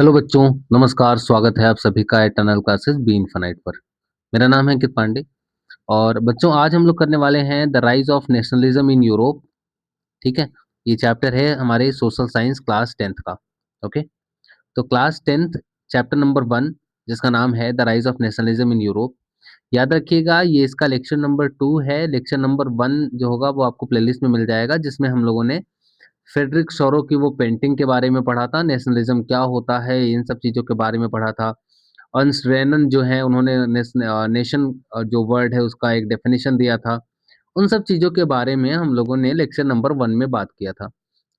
Hello बच्चों, नमस्कार। स्वागत है आप सभी का एटर्नल क्लासेस बी इनफाइनाइट पर। मेरा नाम है अंकित पांडे। और बच्चों, आज हम लोग करने वाले हैं the rise of nationalism in Europe. ठीक है। ये चैप्टर है हमारे सोशल साइंस क्लास 10th का। ओके। तो क्लास 10th चैप्टर नंबर 1, जिसका नाम है the rise of nationalism in Europe. याद रखिएगा, ये इसका लेक्चर नंबर 2 है। लेक्चर नंबर 1 जो होगा वो आपको प्लेलिस्ट में मिल जाएगा, जिसमें हम लोगों ने फ्रेडरिक सोरो की वो पेंटिंग के बारे में पढ़ा था, नेशनलिज्म क्या होता है, इन सब चीज़ों के बारे में पढ़ा था। अर्न्स्ट रेनन जो है, उन्होंने नेशन जो वर्ड है उसका एक डेफिनेशन दिया था। उन सब चीज़ों के बारे में हम लोगों ने लेक्चर नंबर 1 में बात किया था,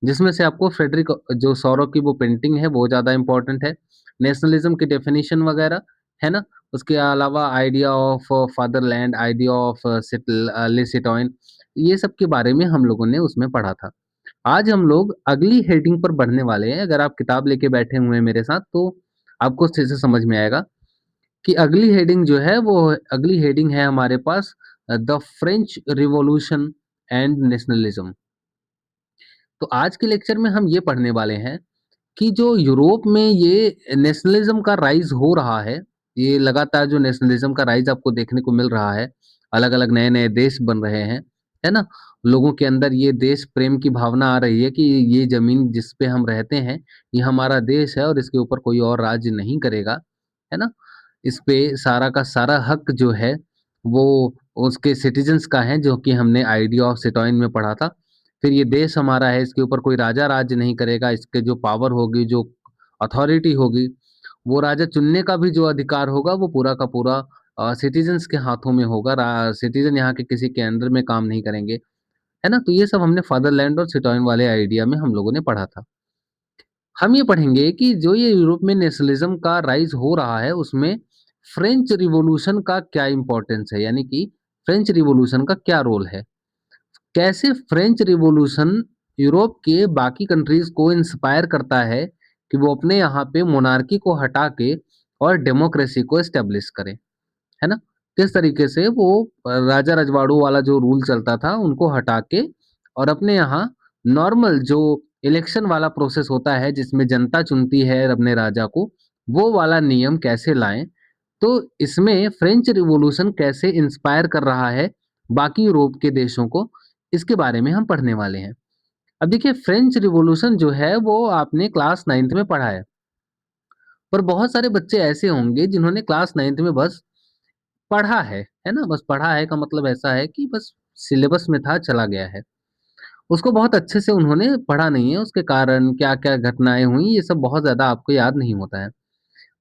जिसमें से आपको फ्रेडरिक जो सोरो की वो पेंटिंग है वो ज़्यादा इम्पोर्टेंट है। नेशनलिज्म की डेफिनेशन वगैरह, है ना? उसके अलावा idea of fatherland, idea of ले सिटोइन, ये सब के बारे में हम लोगों ने उसमें पढ़ा था। आज हम लोग अगली हेडिंग पर बढ़ने वाले हैं। अगर आप किताब लेके बैठे हुए हैं मेरे साथ, तो आपको अच्छे से समझ में आएगा कि अगली हेडिंग जो है वो अगली हेडिंग है हमारे पास the French revolution and nationalism. तो आज के लेक्चर में हम ये पढ़ने वाले हैं कि जो यूरोप में ये नेशनलिज्म का राइज हो रहा है, ये लगातार जो नेशनलिज्म का राइज आपको देखने को मिल रहा है, अलग-अलग नए-नए देश बन रहे हैं, है ना? लोगों के अंदर ये देश प्रेम की भावना आ रही है कि ये ज़मीन जिस पे हम रहते हैं, ये हमारा देश है और इसके ऊपर कोई और राज्य नहीं करेगा, है ना? इस पे सारा का सारा हक जो है, वो उसके सिटीज़न्स का है, जो कि हमने आइडिया ऑफ सिटोइन में पढ़ा था। फिर ये देश हमारा है, इसके ऊपर कोई राजा राज्य नहीं करेगा, इसके जो पावर होगी, जो अथॉरिटी होगी, वो राजा चुनने का भी जो अधिकार होगा, वो पूरा का पूरा सिटीज़न्स के हाथों में होगा। सिटीज़न यहाँ के किसी के अंडर में काम नहीं करेंगे, है ना? तो ये सब हमने फादरलैंड और सिटोइन वाले आइडिया में हम लोगों ने पढ़ा था। हम ये पढ़ेंगे कि जो ये यूरोप में नेशनलिज्म का राइज हो रहा है, उसमें फ्रेंच रिवॉल्यूशन का क्या इम्पोर्टेंस है, यानी कि फ्रेंच रिवॉल्यूशन का क्या रोल है। कैसे फ्रेंच रिवॉल्यूशन यूरोप के बाकी कंट्रीज को इंस्पायर करता है कि वो अपने यहाँ पे मोनार्की को हटा के और डेमोक्रेसी को एस्टेब्लिश करें, है ना? किस तरीके से वो राजा रजवाड़ों वाला जो रूल चलता था उनको हटा के और अपने यहाँ नॉर्मल जो इलेक्शन वाला प्रोसेस होता है जिसमें जनता चुनती है अपने राजा को, वो वाला नियम कैसे लाएं। तो इसमें फ्रेंच रिवॉल्यूशन कैसे इंस्पायर कर रहा है बाकी यूरोप के देशों को, इसके बारे में हम पढ़ने वाले हैं। अब देखिए, फ्रेंच रिवॉल्यूशन जो है वो आपने क्लास 9th में पढ़ा पर बहुत सारे बच्चे ऐसे होंगे जिन्होंने क्लास 9th में बस पढ़ा है ना? बस पढ़ा है का मतलब ऐसा है कि बस सिलेबस में था, चला गया है। उसको बहुत अच्छे से उन्होंने पढ़ा नहीं है, उसके कारण क्या-क्या घटनाएँ हुई, ये सब बहुत ज़्यादा आपको याद नहीं होता है।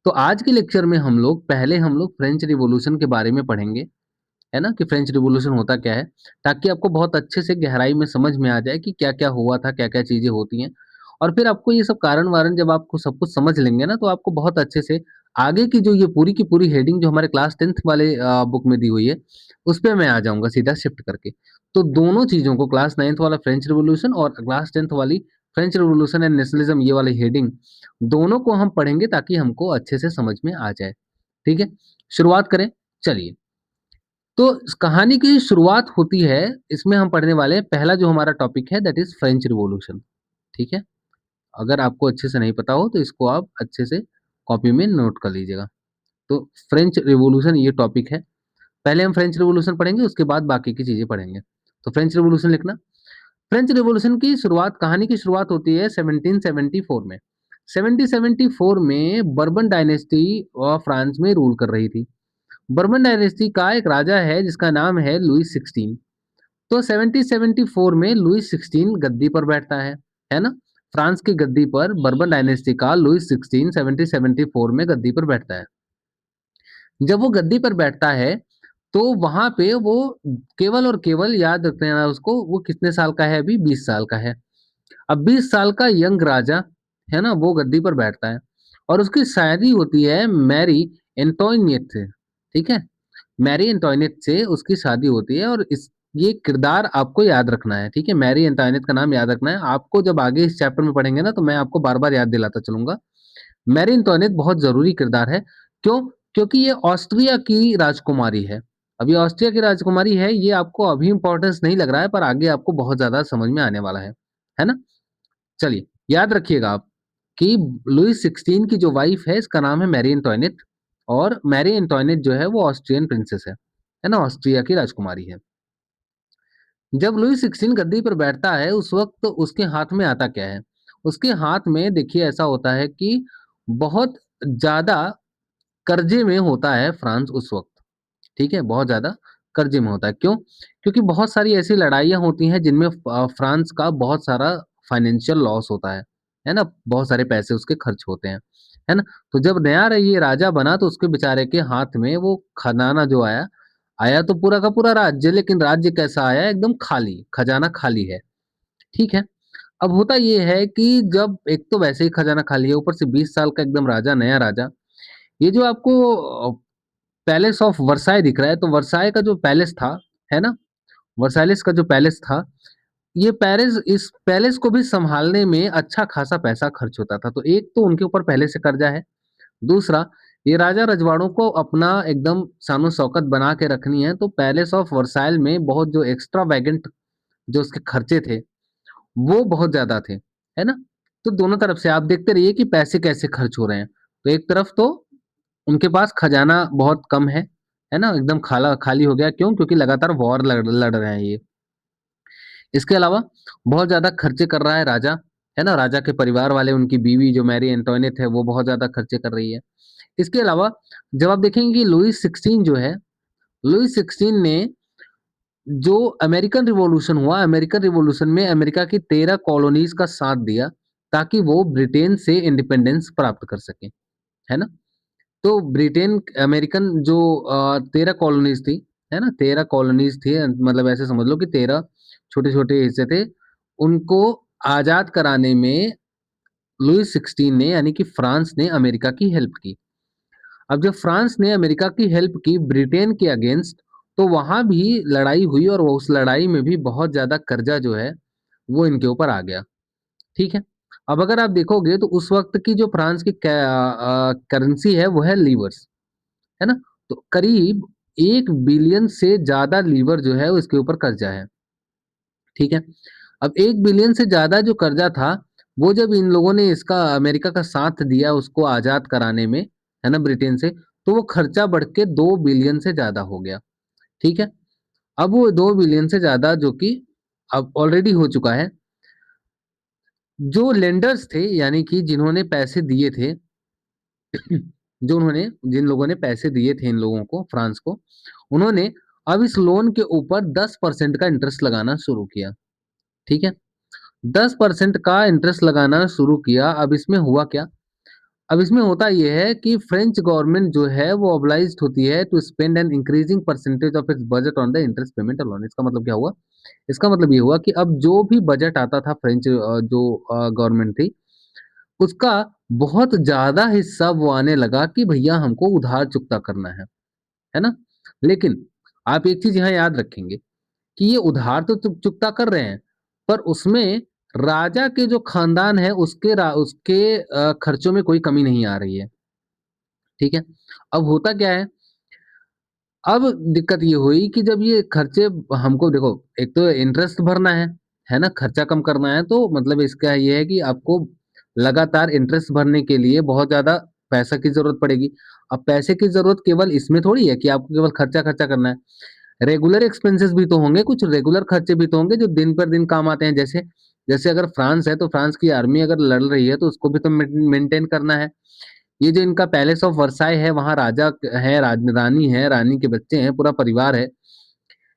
तो आज के लेक्चर में हम लोग फ्रेंच रिवॉल्यूशन के बारे में पढ़ेंगे, है ना? कि फ्रेंच रिवॉल्यूशन होता क्या है, ताकि आपको बहुत अच्छे से गहराई में समझ में आ जाए कि क्या-क्या हुआ था, क्या-क्या चीज़ें होती हैं। और फिर आपको ये सब कारण-वारण जब आपको सब कुछ समझ लेंगे ना, तो आपको बहुत अच्छे से आगे की जो ये पूरी की पूरी हेडिंग जो हमारे क्लास 10th वाले बुक में दी हुई है, उस पे मैं आ जाऊँगा सीधा शिफ्ट करके। तो दोनों चीज़ों को, क्लास 9th वाला फ्रेंच रिवॉल्यूशन और क्लास 10th वाली फ्रेंच रिवॉल्यूशन एंड नेशनलिज्म, ये वाली हेडिंग, दोनों को हम पढ़ेंगे ताकि हमको अच्छे से समझ में आ जाए। ठीक है? शुरुआत करें? चलिए। तो इस कहानी की शुरुआत होती है, इसमें हम पढ़ने वाले हैं पहला जो हमारा टॉपिक है, दैट इज़ फ्रेंच रिवॉल्यूशन। ठीक है? अगर आपको अच्छे से नहीं पता हो तो इसको आप अच्छे से कॉपी में नोट कर लीजिएगा। तो फ्रेंच रिवॉल्यूशन ये टॉपिक है। पहले हम फ्रेंच रिवॉल्यूशन पढ़ेंगे, उसके बाद बाकी की चीज़ें पढ़ेंगे। तो फ्रेंच रिवॉल्यूशन लिखना। फ्रेंच रिवॉल्यूशन की शुरुआत, कहानी की शुरुआत होती है 1774 में। 1774 में बर्बन डायनेस्टी फ्रांस में रूल कर रही थी। बर्बन डायनेस्टी का एक राजा है जिसका नाम है लुईस 16। तो 1774 में लुईस 16 गद्दी पर बैठता है ना? फ्रांस की गद्दी पर बर्बन डायनेस्टी का लुईस 16 1774 में गद्दी पर बैठता है। जब वो गद्दी पर बैठता है, तो वहाँ पे वो केवल और केवल, याद रखते हैं उसको, वो कितने साल का है अभी? 20 साल का है। अब 20 साल का यंग राजा, है ना? वो गद्दी पर बैठता है और उसकी शादी होती है मैरी एंटोनियट से, ठीक है? मैरी एंटोनियट से उसकी शादी होती है और इस ये किरदार आपको याद रखना है, ठीक है? मैरी एंटोनियट का नाम याद रखना है। आपको जब आगे इस चैप्टर में पढ़ेंगे ना, तो मैं आपको बार-बार याद दिलाता चलूँगा। मैरी एंटोनियट बहुत ज़रूरी किरदार है। क्यों? क्योंकि ये ऑस्ट्रिया की राजकुमारी है। अब ये ऑस्ट्रिया की राजकुमारी है, ये आपको अभी इम्पोर्टेंस नहीं लग रहा है, पर आगे आपको बहुत ज़्यादा समझ में आने वाला है ना? चलिए, याद रखिएगा आप कि लुईस 16 की जो वाइफ है इसका नाम है मैरी एंटोइनेट, और मैरी एंटोइनेट जो है वो ऑस्ट्रियन प्रिंसेस है ना, ऑस्ट्रिया की राजकुमारी है। जब लुई 16 गद्दी पर बैठता है उस वक्त तो उसके हाथ में आता क्या है? उसके हाथ में देखिए ऐसा होता है कि बहुत ज़्यादा कर्जे में होता है फ्रांस उस वक्त, ठीक है? बहुत ज़्यादा कर्जे में होता है। क्यों? क्योंकि बहुत सारी ऐसी लड़ाइयाँ होती हैं जिनमें फ्रांस का बहुत सारा फाइनेंशियल लॉस होता है ना? बहुत सारे पैसे उसके खर्च होते हैं, है ना? तो जब नया ये राजा बना तो उसके बेचारे के हाथ में वो खजाना जो आया, आया तो पूरा का पूरा राज्य, लेकिन राज्य कैसा आया? एकदम खाली, खजाना खाली है, ठीक है? अब होता ये है कि जब एक तो वैसे ही खजाना खाली है, ऊपर से 20 साल का एकदम राजा, नया राजा, ये जो आपको पैलेस ऑफ वर्साई दिख रहा है, तो वर्साई का जो पैलेस था, है ना? वर्साइलेस का जो पैलेस था, ये पैलेस, इस पैलेस को भी सँभालने में अच्छा खासा पैसा खर्च होता था। तो एक तो उनके ऊपर पहले से कर्जा है, दूसरा ये राजा रजवाड़ों को अपना एकदम शानो-शौकत बना के रखनी है, तो पैलेस ऑफ वर्साइल में बहुत जो एक्स्ट्रावेगेंट जो उसके खर्चे थे, वो बहुत ज़्यादा थे, है ना? तो दोनों तरफ से आप देखते रहिए कि पैसे कैसे खर्च हो रहे हैं। तो एक तरफ तो उनके पास खजाना बहुत कम है ना? एकदम खाला खाली हो गया, क्यों? क्योंकि लगातार वॉर लड़ रहे हैं ये। इसके अलावा बहुत ज़्यादा खर्चे कर रहा है राजा, है ना? राजा के परिवार वाले, उनकी बीवी जो मैरी एंटोइनेट है, वो बहुत ज़्यादा खर्चे कर रही है। इसके अलावा जब आप देखेंगे कि लुईस 16 जो है, लुईस 16 ने जो अमेरिकन रिवॉल्यूशन हुआ, अमेरिकन रिवॉल्यूशन में अमेरिका की 13 कॉलोनीज़ का साथ दिया, ताकि वो ब्रिटेन से इंडिपेंडेंस प्राप्त कर सकें, है ना? तो ब्रिटेन अमेरिकन जो 13 कॉलोनीज़ थी, है ना? 13 कॉलोनीज़ थी, मतलब ऐसे समझ लो कि 13 छोटे-छोटे हिस्से थे, उनको आज़ाद कराने में लुईस 16 ने, यानी कि फ्रांस ने अमेरिका की हेल्प की। अब जब फ्रांस ने अमेरिका की हेल्प की ब्रिटेन के अगेंस्ट, तो वहाँ भी लड़ाई हुई, और वो उस लड़ाई में भी बहुत ज़्यादा कर्जा जो है, वो इनके ऊपर आ गया, ठीक है? अब अगर आप देखोगे तो उस वक़्त की जो फ्रांस की करेंसी है वो है लीवर्स, है ना? तो करीब 1 बिलियन से ज़्यादा लीवर जो है वो इसके ऊपर कर्जा है, ठीक है? अब 1 बिलियन से ज़्यादा जो कर्जा था, वो जब इन लोगों ने इसका अमेरिका का साथ दिया उसको आज़ाद कराने में, है ना, ब्रिटेन से, तो वो खर्चा बढ़ के 2 बिलियन से ज़्यादा हो गया, ठीक है? अब वो 2 बिलियन से ज़्यादा जो कि अब ऑलरेडी हो चुका है, जो लेंडर्स थे यानी कि जिन्होंने पैसे दिए थे, जिन लोगों ने पैसे दिए थे इन लोगों को, फ्रांस को, उन्होंने अब इस लोन के ऊपर 10% का इंटरेस्ट लगाना शुरू किया, ठीक है? 10% का इंटरेस्ट लगाना शुरू किया। अब इसमें हुआ क्या? अब इसमें होता ये है कि फ्रेंच गवर्नमेंट जो है वो ऑब्लाइज्ड होती है to spend an increasing percentage of its budget on the interest payment loan. इसका मतलब क्या हुआ? इसका मतलब ये हुआ कि अब जो भी बजट आता था फ्रेंच जो गवर्नमेंट थी, उसका बहुत ज़्यादा हिस्सा वो आने लगा कि भैया हमको उधार चुकता करना है ना? लेकिन आप एक चीज़ यहाँ याद रखेंगे कि ये उधार तो चुकता कर रहे हैं, पर उसमें राजा के जो खानदान है उसके खर्चों में कोई कमी नहीं आ रही है, ठीक है? अब होता क्या है, अब दिक्कत ये हुई कि जब ये खर्चे हमको देखो, एक तो इंटरेस्ट भरना है ना? खर्चा कम करना है, तो मतलब इसका ये है कि आपको लगातार इंटरेस्ट भरने के लिए बहुत ज़्यादा पैसा की ज़रूरत पड़ेगी। अब पैसे की ज़रूरत केवल इसमें थोड़ी है कि आपको केवल खर्चा-खर्चा करना है। रेगुलर एक्सपेंसेस भी तो होंगे, कुछ रेगुलर खर्चे भी तो होंगे जो दिन पर दिन काम आते हैं। जैसे जैसे अगर फ्रांस है तो फ्रांस की आर्मी अगर लड़ रही है तो उसको भी तो मेंटेन करना है। ये जो इनका पैलेस ऑफ वर्साई है, वहाँ राजा है, रानी है, रानी के बच्चे हैं, पूरा परिवार है।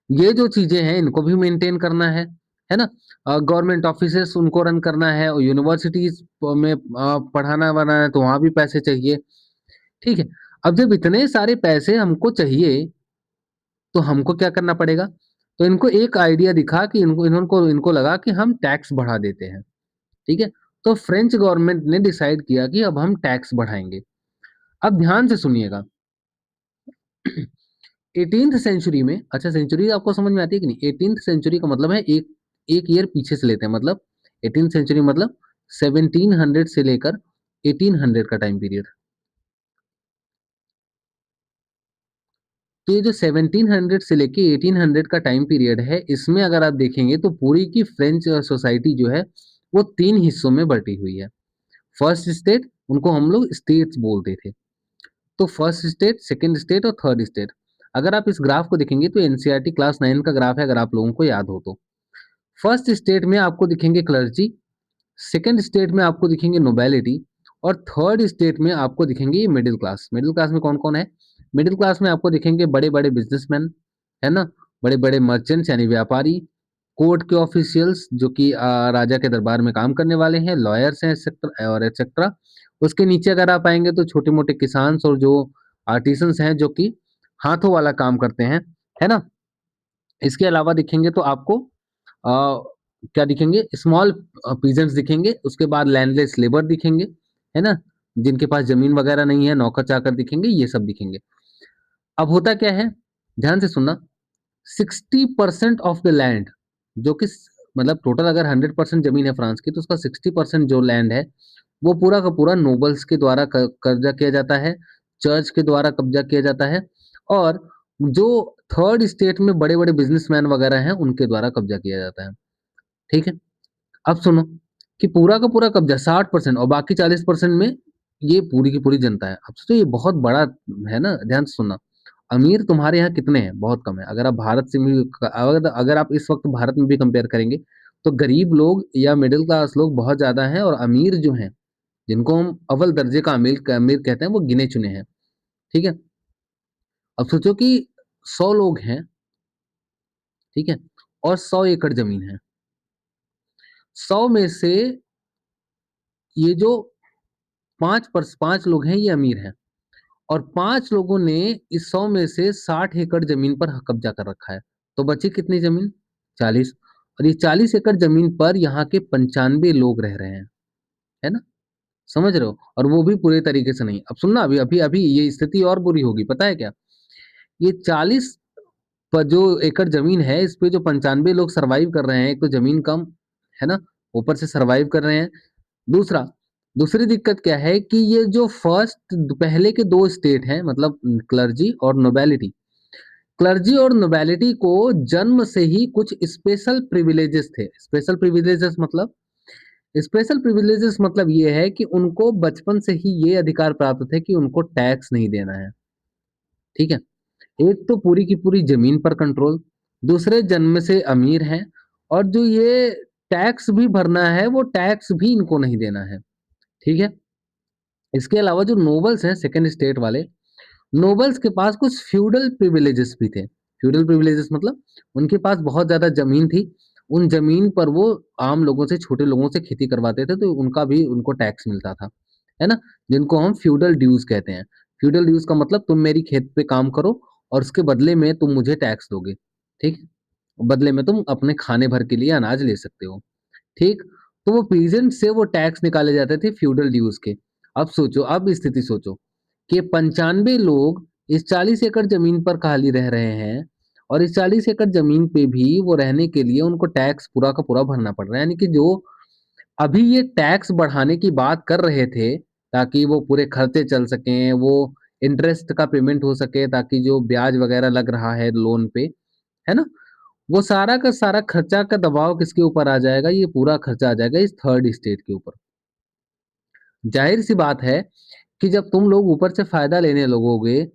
ये जो चीजें हैं इनको भी मेंटेन करना है ना? गवर्नमेंट ऑफिसेस उनको रन करना है, और यूनिवर्सिटीज में पढ़ाना वढ़ाना है, तो वहाँ भी पैसे चाहिए, ठीक है? अब जब इतने सारे पैसे हमको चाहिए, तो हमको क्या करना पड़ेगा? तो इनको एक आइडिया दिखा कि इनको लगा कि हम टैक्स बढ़ा देते हैं, ठीक है? तो फ्रेंच गवर्नमेंट ने डिसाइड किया कि अब हम टैक्स बढ़ाएँगे। अब ध्यान से सुनिएगा। 18th सेंचुरी में, अच्छा सेंचुरी आपको समझ में आती है कि नहीं? 18th सेंचुरी का मतलब है एक एक ईयर पीछे से लेते हैं, मतलब 18th सेंचुरी मतलब 1700 से लेकर 1800 का टाइम पीरियड। तो ये जो 1700 से लेके 1800 का टाइम पीरियड है, इसमें अगर आप देखेंगे तो पूरी की फ्रेंच सोसाइटी जो है, वो 3 हिस्सों में बँटी हुई है। फर्स्ट स्टेट उनको हम लोग स्टेट्स बोलते थे। तो फर्स्ट स्टेट, सेकंड स्टेट और थर्ड स्टेट। अगर आप इस ग्राफ को देखेंगे तो एनसीईआरटी क्लास 9 का ग्राफ है, अगर आप लोगों को याद हो तो। फर्स्ट स्टेट में आपको दिखेंगे क्लर्जी, सेकंड स्टेट में आपको दिखेंगे नोबेलिटी, और थर्ड स्टेट में आपको दिखेंगे ये मिडिल क्लास। मिडिल क्लास में कौन कौन है? मिडिल क्लास में आपको दिखेंगे बड़े बड़े बिजनेसमैन, है ना, बड़े बड़े मर्चेंट्स यानी व्यापारी, कोर्ट के ऑफिशियल्स जो कि राजा के दरबार में काम करने वाले हैं, लॉयर्स हैं, एक्सेट्रा और एक्सेट्रा। उसके नीचे अगर आप आएंगे तो छोटे मोटे किसान और जो आर्टिसंस हैं जो कि हाथों वाला काम करते हैं, है ना। इसके अलावा दिखेंगे तो आपको क्या दिखेंगे? स्मॉल पीजेंट्स दिखेंगे, उसके बाद लैंडलेस लेबर दिखेंगे, है ना, जिनके पास जमीन वगैरह नहीं है, नौकर चाकर दिखेंगे, ये सब दिखेंगे। अब होता क्या है, ध्यान से सुनना। 60% ऑफ द लैंड, जो कि मतलब टोटल अगर 100% जमीन है फ्रांस की, तो उसका 60% जो लैंड है वो पूरा का पूरा नोबल्स के द्वारा कब्जा किया जाता है, चर्च के द्वारा कब्जा किया जाता है, और जो थर्ड स्टेट में बड़े बड़े बिजनेसमैन वगैरह हैं उनके द्वारा कब्जा किया जाता है। ठीक है। अब सुनो कि पूरा का पूरा कब्जा 60% और बाकी 40% में ये पूरी की पूरी जनता है। अब सोचो ये बहुत बड़ा है ना, ध्यान से सुनना। अमीर तुम्हारे यहाँ कितने हैं? बहुत कम है। अगर आप भारत से भी अगर आप इस वक्त भारत में भी कंपेयर करेंगे तो गरीब लोग या मिडिल क्लास लोग बहुत ज्यादा हैं, और अमीर जो हैं, जिनको हम अव्वल दर्जे का अमीर अमीर कहते हैं, वो गिने चुने हैं। ठीक है। अब सोचो कि 100 लोग हैं, ठीक है, और 100 एकड़ जमीन है। 100 में से ये जो 5 लोग हैं ये अमीर हैं, और 5 लोगों ने इस 100 में से 60 एकड़ जमीन पर कब्जा कर रखा है। तो बची कितनी जमीन? 40। और ये 40 एकड़ जमीन पर यहाँ के 95 लोग रह रहे हैं, है ना। समझ रहे हो? और वो भी पूरे तरीके से नहीं। अब सुनना, अभी अभी अभी ये स्थिति और बुरी होगी, पता है क्या? ये 40 पर जो एकड़ जमीन है, इस पे जो 95 लोग सरवाइव कर रहे हैं, एक तो जमीन कम, है ना, ऊपर से सरवाइव कर रहे हैं। दूसरा, दूसरी दिक्कत क्या है कि ये जो फर्स्ट पहले के 2 स्टेट हैं, मतलब क्लर्जी और नोबेलिटी, क्लर्जी और नोबेलिटी को जन्म से ही कुछ स्पेशल प्रिविलेजेस थे। स्पेशल प्रिविलेजेस मतलब ये है कि उनको बचपन से ही ये अधिकार प्राप्त थे कि उनको टैक्स नहीं देना है। ठीक है। एक तो पूरी की पूरी जमीन पर कंट्रोल, दूसरे जन्म से अमीर हैं, और जो ये टैक्स भी भरना है वो टैक्स भी इनको नहीं देना है। ठीक है। इसके अलावा जो नोबल्स हैं, सेकंड स्टेट वाले नोबल्स के पास कुछ फ्यूडल प्रिविलेजेस भी थे। फ्यूडल प्रिविलेजेस मतलब उनके पास बहुत ज्यादा जमीन थी, उन जमीन पर वो आम लोगों से, छोटे लोगों से खेती करवाते थे, तो उनका भी उनको टैक्स मिलता था, है ना, जिनको हम फ्यूडल ड्यूज कहते हैं। फ्यूडल ड्यूज का मतलब तुम मेरी खेत पे काम करो और उसके बदले में तुम मुझे टैक्स दोगे। ठीक। बदले में तुम अपने खाने भर के लिए अनाज ले सकते हो। ठीक। तो वो पीजेंट से वो टैक्स निकाले जाते थे फ्यूडल ड्यूज के। अब सोचो, अब स्थिति सोचो कि 95 लोग इस 40 एकड़ जमीन पर खाली रह रहे हैं, और इस 40 एकड़ जमीन पे भी वो रहने के लिए उनको टैक्स पूरा का पूरा भरना पड़ रहा है। यानी कि जो अभी ये टैक्स बढ़ाने की बात कर रहे थे ताकि वो पूरे खर्चे चल सकें, वो इंटरेस्ट का पेमेंट हो सके, ताकि जो ब्याज वगैरह लग रहा है लोन पे, है ना, वो सारा का सारा खर्चा का दबाव किसके ऊपर आ जाएगा? ये पूरा खर्चा आ जाएगा इस थर्ड स्टेट के ऊपर। जाहिर सी बात है कि जब तुम लोग ऊपर से फायदा लेने लगोगे,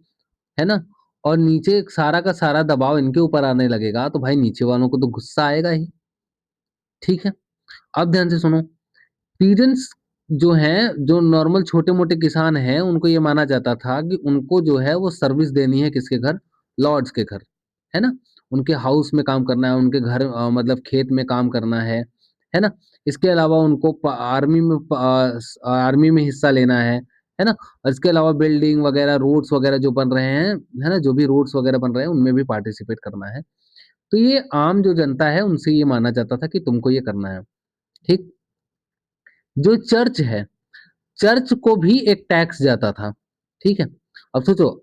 है ना, और नीचे सारा का सारा दबाव इनके ऊपर आने लगेगा, तो भाई नीचे वालों को तो गुस्सा आएगा ही। ठीक है। अब ध्यान से सुनो। पीजेंट्स जो हैं, जो नॉर्मल छोटे मोटे किसान हैं, उनको ये माना जाता था कि उनको जो है वो सर्विस देनी है किसके घर? लॉर्ड्स के घर, है ना, उनके हाउस में काम करना है, उनके घर मतलब खेत में काम करना है ना। इसके अलावा उनको आर्मी में हिस्सा लेना है ना। और इसके अलावा बिल्डिंग वगैरह, रोड्स वगैरह जो बन रहे हैं, है ना, जो भी रोड्स वगैरह बन रहे हैं उनमें भी पार्टिसिपेट करना है। तो ये आम जो जनता है उनसे ये माना जाता था कि तुमको ये करना है। ठीक। जो चर्च है, चर्च को भी एक टैक्स जाता था। ठीक है। अब सोचो,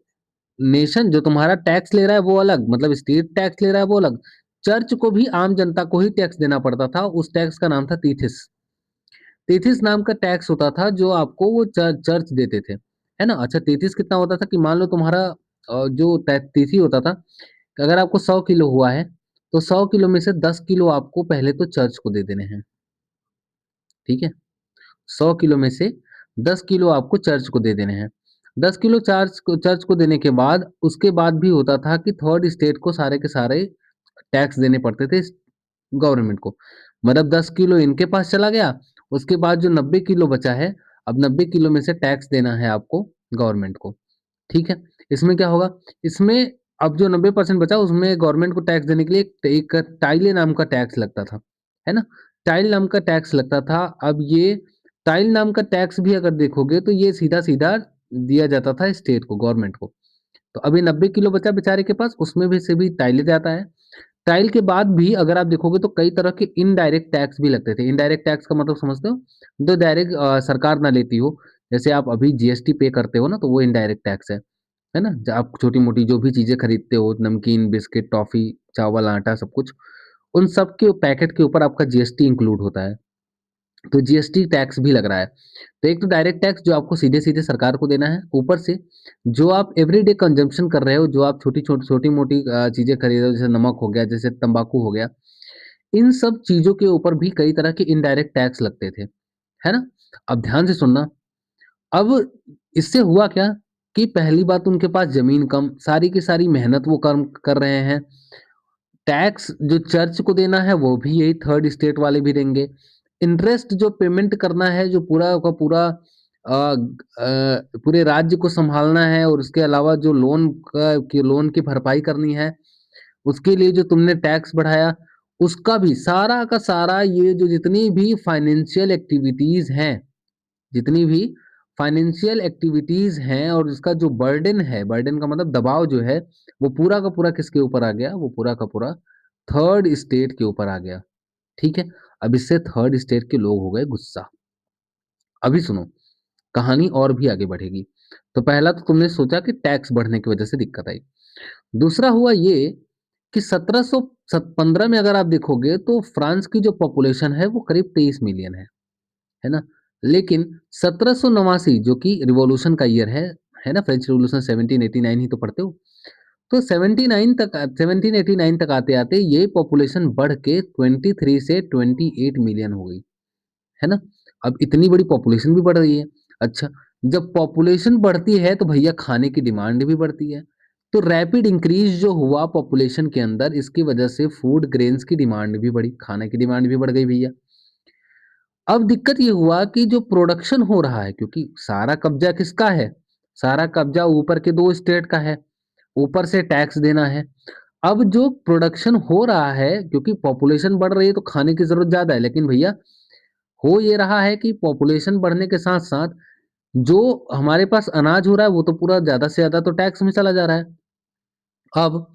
नेशन जो तुम्हारा टैक्स ले रहा है वो अलग, मतलब स्टेट टैक्स ले रहा है वो अलग, चर्च को भी आम जनता को ही टैक्स देना पड़ता था। उस टैक्स का नाम था तीथिस। तीथिस नाम का टैक्स होता था जो आपको वो चर्च देते थे, है ना। अच्छा, तीथिस कितना होता था कि मान लो तुम्हारा जो तिथि होता था कि अगर आपको 100 किलो हुआ है, तो 100 किलो में से 10 किलो आपको पहले तो चर्च को दे देने हैं। ठीक है। 100 किलो में से 10 किलो आपको चर्च को दे देने हैं। 10 किलो चर्च को देने के बाद उसके बाद भी होता था कि थर्ड स्टेट को सारे के सारे टैक्स देने पड़ते थे गवर्नमेंट को। मतलब 10 किलो इनके पास चला गया, उसके बाद जो 90 किलो बचा है, अब 90 किलो में से टैक्स देना है आपको गवर्नमेंट को। ठीक है? इसमें क्या होगा? इसमें अब जो 90% बचा उसमें गवर्नमेंट को टैक्स देने के लिए एक टाइले नाम का टैक्स लगता था, है ना? टाइल नाम का टैक्स लगता था। अब ये टाइल नाम का टैक्स भी अगर देखोगे तो ये सीधा-सीधा दिया जाता था स्टेट को, गवर्नमेंट को। तो अभी 90 किलो बचा बेचारे के पास, उसमें भी से भी टाइले जाता है। टाइल के बाद भी अगर आप देखोगे तो कई तरह के इनडायरेक्ट टैक्स भी लगते थे। इनडायरेक्ट टैक्स का मतलब समझते हो? जो डायरेक्ट सरकार ना लेती हो। जैसे आप अभी जीएसटी पे करते हो ना, तो वो इनडायरेक्ट टैक्स है ना? आप छोटी-मोटी जो भी चीज़ें खरीदते हो, नमकीन, बिस्किट, टॉफ़ी, चावल, आटा सब कुछ, उन सब के पैकेट के ऊपर आपका जीएसटी इंक्लूड होता है। तो जीएसटी टैक्स भी लग रहा है। तो एक तो डायरेक्ट टैक्स जो आपको सीधे-सीधे सरकार को देना है, ऊपर से जो आप एवरीडे कंजम्पशन कर रहे हो, जो आप छोटी-मोटी चीज़ें खरीद रहे हो, जैसे नमक हो गया, जैसे तंबाकू हो गया, इन सब चीज़ों के ऊपर भी कई तरह के इनडायरेक्ट टैक्स लगते थे, है ना? अब ध्यान से सुनना, अब इससे हुआ क्या कि पहली बात उनके पास ज़मीन कम, सारी की सारी मेहनत वो कम कर रहे हैं। टैक्स जो चर्च को देना है वो भी यही थर्ड स्टेट वाले भी देंगे। इंटरेस्ट जो पेमेंट करना है, जो पूरा का पूरा पूरे राज्य को सँभालना है और उसके अलावा जो लोन की भरपाई करनी है, उसके लिए जो तुमने टैक्स बढ़ाया, उसका भी सारा का सारा ये जो जितनी भी फाइनेंशियल एक्टिविटीज़ हैं, जितनी भी फाइनेंशियल एक्टिविटीज़ हैं और इसका जो बर्डन है, बर्डन का मतलब दबाव जो है, वो पूरा का पूरा किसके ऊपर आ गया? वो पूरा का पूरा थर्ड स्टेट के ऊपर आ गया, ठीक है? अब इससे थर्ड स्टेट के लोग हो गए गुस्सा। अभी सुनो, कहानी और भी आगे बढ़ेगी। तो पहला तो तुमने सोचा कि टैक्स बढ़ने की वजह से दिक्कत आई। दूसरा हुआ ये कि 1715 में अगर आप देखोगे तो फ्रांस की जो पॉपुलेशन है वो करीब 23 मिलियन है ना? लेकिन 1789 जो कि रिवॉल्यूशन का ईयर है ना? फ्रेंच रिवॉल्यूशन 1789 ही तो पढ़ते हो। तो 1789 तक आते-आते ये पॉपुलेशन बढ़ के 23 से 28 मिलियन हो गई, है ना? अब इतनी बड़ी पॉपुलेशन भी बढ़ रही है। अच्छा, जब पॉपुलेशन बढ़ती है तो भैया खाने की डिमांड भी बढ़ती है। तो रैपिड इंक्रीज़ जो हुआ पॉपुलेशन के अंदर, इसकी वजह से फूड ग्रेन्स की डिमांड भी बढ़ी, खाने की डिमांड भी बढ़ गई भैया। अब दिक्कत ये हुआ कि जो प्रोडक्शन हो रहा है, क्योंकि सारा कब्जा किसका है? सारा कब्जा ऊपर के 2 स्टेट का है, ऊपर से टैक्स देना है। अब जो प्रोडक्शन हो रहा है, क्योंकि पॉपुलेशन बढ़ रही है तो खाने की ज़रूरत ज़्यादा है, लेकिन भैया हो ये रहा है कि पॉपुलेशन बढ़ने के साथ-साथ जो हमारे पास अनाज हो रहा है वो तो पूरा ज़्यादा से ज़्यादा तो टैक्स में चला जा रहा है। अब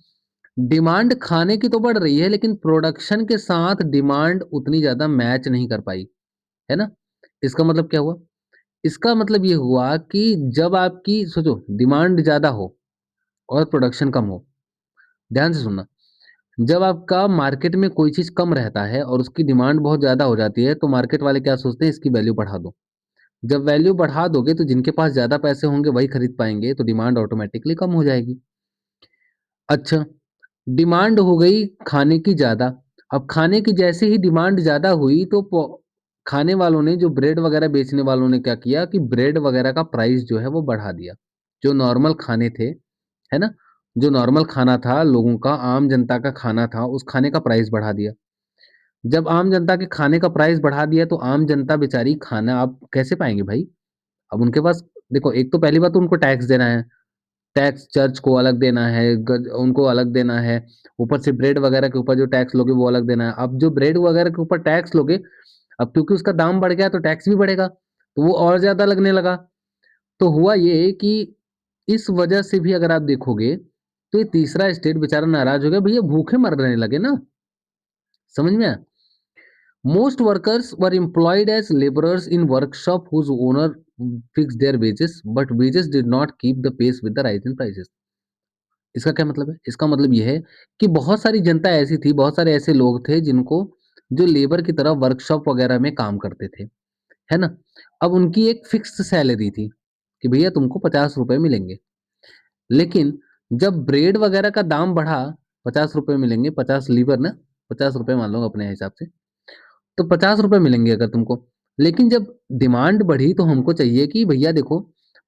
डिमांड खाने की तो बढ़ रही है, लेकिन प्रोडक्शन के साथ डिमांड उतनी ज़्यादा मैच नहीं कर पाई, है ना? इसका मतलब क्या हुआ? इसका मतलब ये हुआ कि जब आपकी सोचो डिमांड ज़्यादा हो और प्रोडक्शन कम हो, ध्यान से सुनना। जब आपका मार्केट में कोई चीज़ कम रहता है और उसकी डिमांड बहुत ज़्यादा हो जाती है, तो मार्केट वाले क्या सोचते हैं, इसकी वैल्यू बढ़ा दो। जब वैल्यू बढ़ा दोगे तो जिनके पास ज़्यादा पैसे होंगे वही खरीद पाएँगे, तो डिमांड ऑटोमैटिकली कम हो जाएगी। अच्छा, डिमांड हो गई खाने की ज़्यादा। अब खाने की जैसे ही डिमांड ज़्यादा हुई तो खाने वालों ने, जो ब्रेड वगैरह बेचने वालों ने क्या किया कि ब्रेड वगैरह का प्राइस जो है वो बढ़ा दिया। जो नॉर्मल खाने थे, है ना? जो नॉर्मल खाना था लोगों का, आम जनता का खाना था, उस खाने का प्राइस बढ़ा दिया। जब आम जनता के खाने का प्राइस बढ़ा दिया तो आम जनता बेचारी खाना अब कैसे पाएँगे भाई? अब उनके पास देखो, एक तो पहली बात तो उनको टैक्स देना है। टैक्स चर्च को अलग देना है, गज उनको अलग देना है, ऊपर से ब्रेड वगैरह के ऊपर जो टैक्स लोगे वो अलग देना है। अब जो ब्रेड वगैरह के ऊपर टैक्स लोगे, अब क्योंकि उसका दाम बढ़ गया तो टैक्स भी बढ़ेगा, तो वो और ज़्यादा लगने लगा। तो हुआ ये कि इस वजह से भी अगर आप देखोगे, तो ये तीसरा स्टेट बेचारा नाराज़ हो गया, भैया भूखे मरने लगे ना, समझ में आया? Most workers were employed as laborers in workshop whose owner fixed their wages, but wages did not keep the pace with the rise in prices. इसका क्या मतलब है? इसका मतलब ये है कि बहुत सारी जनता ऐसी थी, बहुत सारे ऐसे लोग थे जिनको जो लेबर की तरह वर्कशॉप वगैरह में काम करते थे, है ना? अब उनकी एक फिक्स्ड सैलरी थी कि भैया तुमको ₹50 मिलेंगे। लेकिन जब ब्रेड वगैरह का दाम बढ़ा, ₹50 मिलेंगे, 50 लीवर ना, ₹50 मान लो अपने हिसाब से। तो ₹50 मिलेंगे अगर तुमको। लेकिन जब डिमांड बढ़ी तो हमको चाहिए कि भैया देखो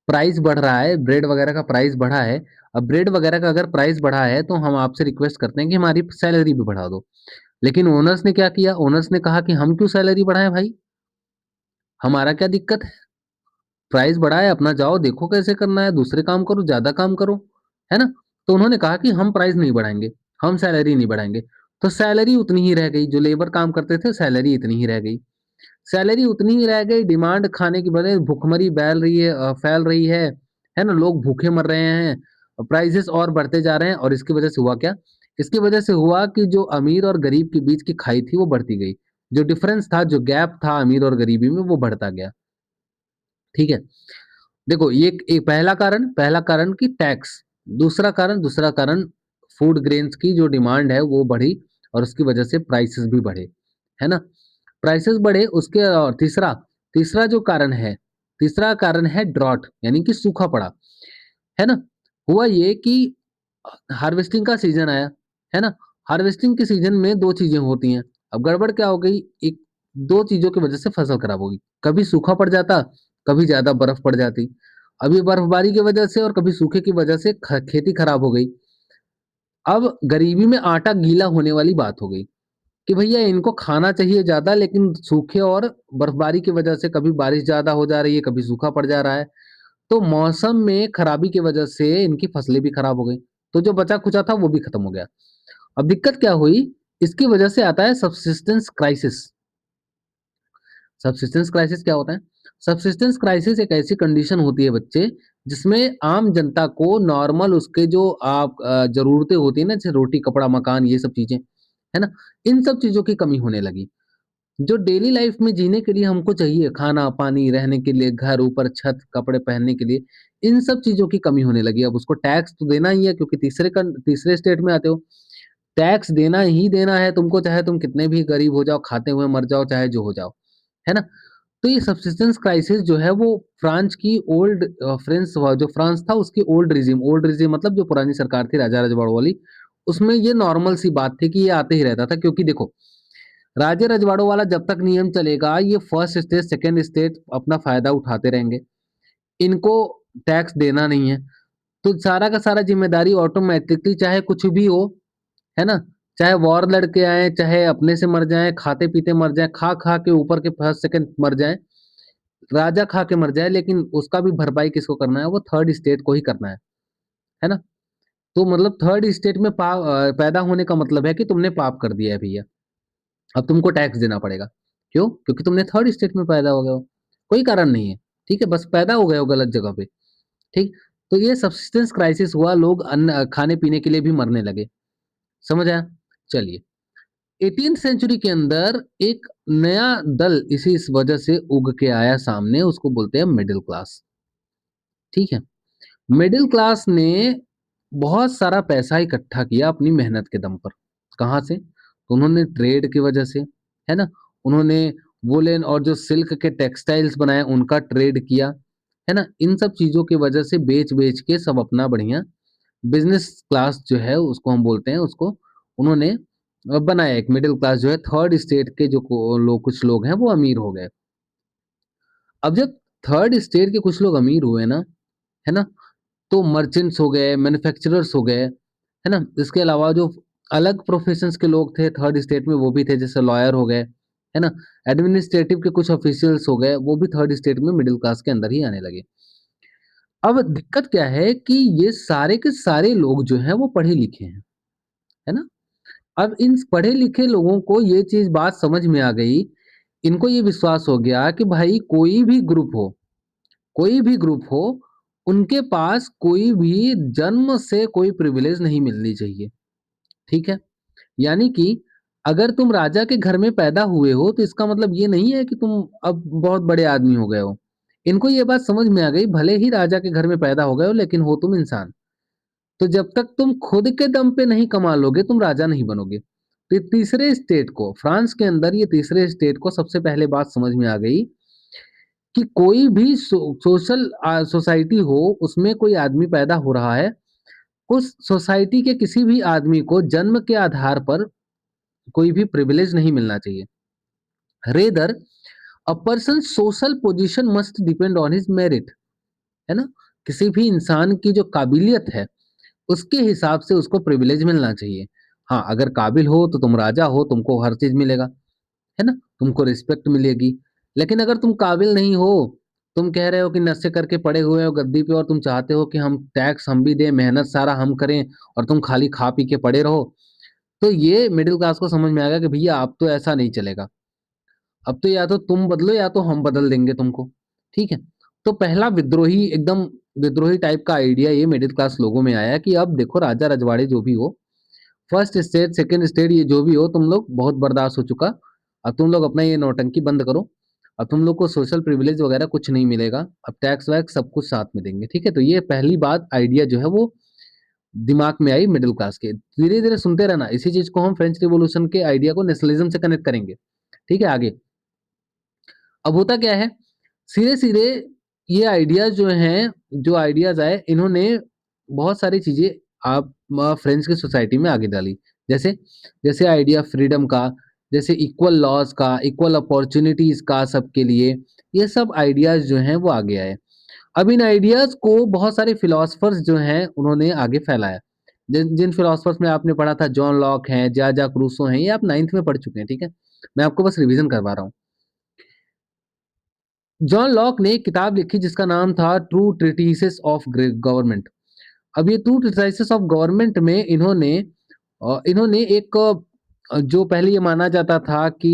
प्राइस बढ़ रहा है, ब्रेड वगैरह का प्राइस बढ़ा है। अब ब्रेड वगैरह का अगर प्राइस बढ़ा है तो हम आपसे रिक्वेस्ट करते हैं कि हमारी सैलरी भी बढ़ा दो। लेकिन ओनर्स ने क्या किया? ओनर्स ने कहा कि हम क्यों सैलरी बढ़ाएं भाई, हमारा क्या दिक्कत है? प्राइस बढ़ा है, अपना जाओ देखो कैसे करना है, दूसरे काम करो, ज्यादा काम करो, है ना? तो उन्होंने कहा कि हम प्राइस नहीं बढ़ाएंगे, हम सैलरी नहीं बढ़ाएंगे। तो सैलरी उतनी ही रह गई, जो लेबर काम करते थे सैलरी इतनी ही रह गई। सैलरी उतनी ही रह गई, डिमांड खाने की बने भुखमरी बैल रही है, फैल रही है ना? लोग भूखे मर रहे हैं, प्राइसेस और बढ़ते जा रहे हैं। और इसकी वजह से हुआ क्या? इसकी वजह से हुआ कि जो अमीर और गरीब के बीच की खाई थी वो बढ़ती गई, जो डिफरेंस था, जो गैप था अमीर और गरीबी में, वो बढ़ता गया। ठीक है, देखो ये एक पहला कारण कि टैक्स। दूसरा कारण फूड ग्रेन्स की जो डिमांड है वो बढ़ी और उसकी वजह से प्राइसेस भी बढ़े, है ना? प्राइसेस बढ़े उसके। और तीसरा तीसरा जो कारण है, तीसरा कारण है ड्रॉट, यानी कि सूखा पड़ा, है ना? हुआ ये कि हार्वेस्टिंग का सीजन आया, है ना? हार्वेस्टिंग के सीजन में दो चीजें होती हैं। अब गड़बड़ क्या हो गई? एक दो चीजों की वजह से फसल खराब होगी। कभी सूखा पड़ जाता, कभी ज्यादा बर्फ पड़ जाती। अभी बर्फबारी की वजह से और कभी सूखे की वजह से खेती खराब हो गई। अब गरीबी में आटा गीला होने वाली बात हो गई कि भैया इनको खाना चाहिए ज्यादा, लेकिन सूखे और बर्फबारी की वजह से कभी बारिश ज्यादा हो जा रही है, कभी सूखा पड़ जा रहा है। तो मौसम में खराबी की वजह से इनकी फसलें भी खराब हो गई। तो जो बचा कुचा था वो भी खत्म हो गया। अब दिक्कत क्या हुई? इसकी वजह से आता है सबसिस्टेंस क्राइसिस। सबसिस्टेंस क्राइसिस क्या होता है? सबसिस्टेंस क्राइसिस एक ऐसी कंडीशन होती है बच्चे, जिसमें आम जनता को नॉर्मल उसके जो आप जरूरतें होती है ना, जैसे रोटी कपड़ा मकान ये सब चीजें, है ना? इन सब चीजों की कमी होने लगी। जो डेली लाइफ में जीने के लिए हमको चाहिए, खाना पानी, रहने के लिए घर, ऊपर छत, कपड़े पहनने के लिए, इन सब चीजों की कमी होने लगी। अब उसको टैक्स तो देना ही है, क्योंकि तीसरे स्टेट में आते हो, टैक्स देना ही देना है तुमको, चाहे तुम कितने भी गरीब हो जाओ, खाते हुए मर जाओ, चाहे जो हो जाओ, है ना? तो ये सब्सिस्टेंस क्राइसिस जो है वो फ्रांस की ओल्ड फ्रांस जो फ्रांस था उसकी ओल्ड रिजीम मतलब जो पुरानी सरकार थी राजा रजवाड़ों वाली, उसमें ये नॉर्मल सी बात थी कि ये आते ही रहता था। क्योंकि देखो, राजे रजवाड़ों वाला जब तक नियम चलेगा, ये फर्स्ट स्टेट सेकंड स्टेट अपना फायदा उठाते रहेंगे, इनको टैक्स देना नहीं है। तो सारा का सारा जिम्मेदारी ऑटोमेटिकली, चाहे कुछ भी हो, है ना? चाहे वॉर लड़के आए, चाहे अपने से मर जाए, खाते पीते मर जाए, खा खा के ऊपर के फर्स्ट सेकंड मर जाए, राजा खा के मर जाए, लेकिन उसका भी भरपाई किसको करना है? वो थर्ड स्टेट को ही करना है ना? तो मतलब थर्ड स्टेट में पैदा होने का मतलब है कि तुमने पाप कर दिया है भैया, अब तुमको टैक्स देना पड़ेगा। क्यों? क्योंकि तुमने थर्ड स्टेट में पैदा हो गए हो, कोई कारण नहीं है। ठीक है, बस पैदा हो गए हो गलत जगह पे। ठीक। तो ये सब्सिस्टेंस क्राइसिस हुआ, लोग अन्न खाने पीने के लिए भी मरने लगे। समझ आया? चलिए, 18th सेंचुरी के अंदर एक नया दल इस वजह से उग के आया सामने, उसको बोलते हैं मिडिल क्लास। ठीक है, मिडिल क्लास ने बहुत सारा पैसा इकट्ठा किया अपनी मेहनत के दम पर। कहाँ से? तो उन्होंने ट्रेड की वजह से, है ना? उन्होंने वुलन और जो सिल्क के टेक्सटाइल्स बनाए उनका ट्रेड किया, है ना? इन सब चीजों की वजह से बेच बेच के सब अपना बढ़िया बिजनेस क्लास जो है उसको हम बोलते हैं, उसको उन्होंने बनाया। एक मिडिल क्लास जो है, थर्ड स्टेट के जो कुछ लोग हैं वो अमीर हो गए। अब जब थर्ड स्टेट के कुछ लोग अमीर हुए ना, है ना, तो मर्चेंट्स हो गए, मैन्युफैक्चरर्स हो गए, है ना? इसके अलावा जो अलग प्रोफेशंस के लोग थे थर्ड स्टेट में वो भी थे, जैसे लॉयर हो गए, है ना? एडमिनिस्ट्रेटिव के कुछ ऑफिशियल्स हो गए, वो भी थर्ड स्टेट में मिडिल क्लास के अंदर ही आने लगे। अब दिक्कत क्या है कि ये सारे के सारे लोग जो हैं वो पढ़े लिखे हैं, है ना? अब इन पढ़े लिखे लोगों को ये चीज बात समझ में आ गई, इनको ये विश्वास हो गया कि भाई कोई भी ग्रुप हो, उनके पास कोई भी जन्म से कोई प्रिविलेज नहीं मिलनी चाहिए। ठीक है, यानी कि अगर तुम राजा के घर में पैदा हुए हो तो इसका मतलब ये नहीं है कि तुम अब बहुत बड़े आदमी हो गए हो। इनको ये बात समझ में आ गई, भले ही राजा के घर में पैदा हो गए हो लेकिन हो तुम इंसान। तो जब तक तुम खुद के दम पे नहीं कमा लोगे तुम राजा नहीं बनोगे। तो ये तीसरे स्टेट को, फ्रांस के अंदर ये तीसरे स्टेट को सबसे पहले बात समझ में आ गई कि कोई भी सोशल सोसाइटी हो, उसमें कोई आदमी पैदा हो रहा है, उस सोसाइटी के किसी भी आदमी को जन्म के आधार पर कोई भी प्रिविलेज नहीं मिलना चाहिए। Rather a person social position must depend on his merit, है ना? किसी भी इंसान की जो काबिलियत है, उसके हिसाब से उसको प्रिविलेज मिलना चाहिए। हाँ, अगर काबिल हो तो तुम राजा हो, तुमको हर चीज़ मिलेगा, है ना? तुमको रिस्पेक्ट मिलेगी। लेकिन अगर तुम काबिल नहीं हो, तुम कह रहे हो कि नशे करके पड़े हुए हो गद्दी पे और तुम चाहते हो कि हम टैक्स हम भी दें, मेहनत सारा हम करें और तुम खाली खा पी के पड़े रहो, तो ये मिडिल क्लास को समझ में आएगा कि भैया अब तो ऐसा नहीं चलेगा। अब तो या तो तुम बदलो या तो हम बदल देंगे तुमको, ठीक है? तो पहला विद्रोही एकदम विद्रोही टाइप का आइडिया ये मिडिल क्लास लोगों में आया कि अब देखो राजा रजवाड़े जो भी हो, फर्स्ट स्टेज, सेकंड स्टेज ये जो भी हो तुम लोग बहुत बर्दाश्त हो चुका। अब तुम लोग अपना ये नौटंकी बंद करो। अब तुम लोग को सोशल प्रिविलेज वगैरह कुछ नहीं मिलेगा। अब टैक्स वैक्स सब कुछ साथ में देंगे, ठीक है? तो ये पहली बात आइडिया जो है वो दिमाग में आई मिडिल क्लास के। धीरे-धीरे सुनते रहना, इसी चीज़ को हम फ्रेंच रिवॉल्यूशन के आइडिया को नेशनलिज्म से कनेक्ट करेंगे, ठीक है? आगे। अब होता क्या है, सीधे-सीधे ये आइडियाज़ जो हैं, जो आइडियाज़ आए, इन्होंने बहुत सारी चीज़ें आप फ्रेंच की सोसाइटी में आगे डाली। जैसे जैसे आइडिया फ्रीडम का, जैसे इक्वल लॉज़ का, इक्वल अपॉर्च्युनिटीज़ का सबके लिए, ये सब आइडियाज़ जो हैं वो आगे आए। अब इन आइडियाज़ को बहुत सारे फिलॉसफर्स जो हैं उन्होंने आगे फैलाया। जिन जिन फिलॉसफर्स में आपने पढ़ा था जॉन लॉक हैं, जॉन-जैक रूसो हैं, ये आप 9th में पढ़ चुके हैं, ठीक है? मैं आपको बस रिवीजन करवा रहा हूँ। जॉन लॉक ने एक किताब लिखी जिसका नाम था ट्रू ट्रीटिसेस ऑफ गवर्नमेंट। अब ये ट्रू ट्रीटिसेस ऑफ गवर्नमेंट में इन्होंने एक जो पहले ये माना जाता था कि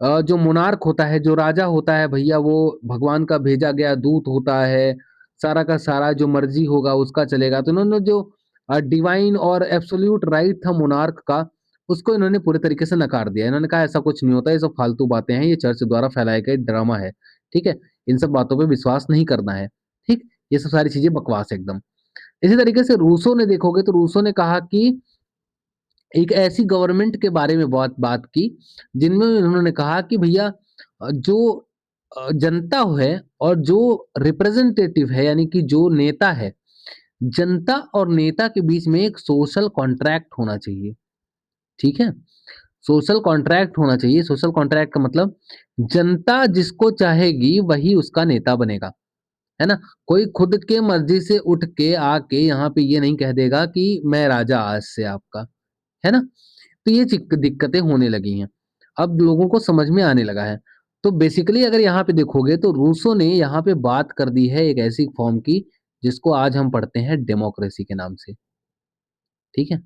जो मोनार्क होता है, जो राजा होता है भैया वो भगवान का भेजा गया दूत होता है, सारा का सारा जो मर्जी होगा उसका चलेगा। तो इन्होंने जो डिवाइन और एब्सोल्यूट राइट था मोनार्क का, उसको इन्होंने पूरे तरीके से नकार दिया। इन्होंने कहा ऐसा कुछ नहीं होता, ये सब फालतू बातें हैं, ये चर्च द्वारा फैलाए गए ड्रामा है, ठीक है? इन सब बातों पे विश्वास नहीं करना है, ठीक? ये सब सारी चीज़ें बकवास है एकदम। इसी तरीके से रूसो ने देखोगे तो रूसो ने कहा कि एक ऐसी गवर्नमेंट के बारे में बहुत बात की, जिनमें उन्होंने कहा कि भैया जो जनता है और जो रिप्रेजेंटेटिव है यानी कि जो नेता है, जनता और नेता के बीच में एक सोशल कॉन्ट्रैक्ट होना चाहिए, ठीक है? सोशल कॉन्ट्रैक्ट होना चाहिए, सोशल कॉन्ट्रैक्ट का मतलब जनता जिसको चाहेगी वही उसका नेता बनेगा, है ना? कोई खुद के मर्ज़ी से उठ के आके यहाँ पे ये नहीं कह देगा कि मैं राजा आज से आपका, है ना? तो ये चिक दिक्कतें होने लगी हैं। अब लोगों को समझ में आने लगा है। तो बेसिकली अगर यहाँ पे देखोगे तो रूसो ने यहाँ पे बात कर दी है एक ऐसी फॉर्म की जिसको आज हम पढ़ते हैं डेमोक्रेसी के नाम से, ठीक है?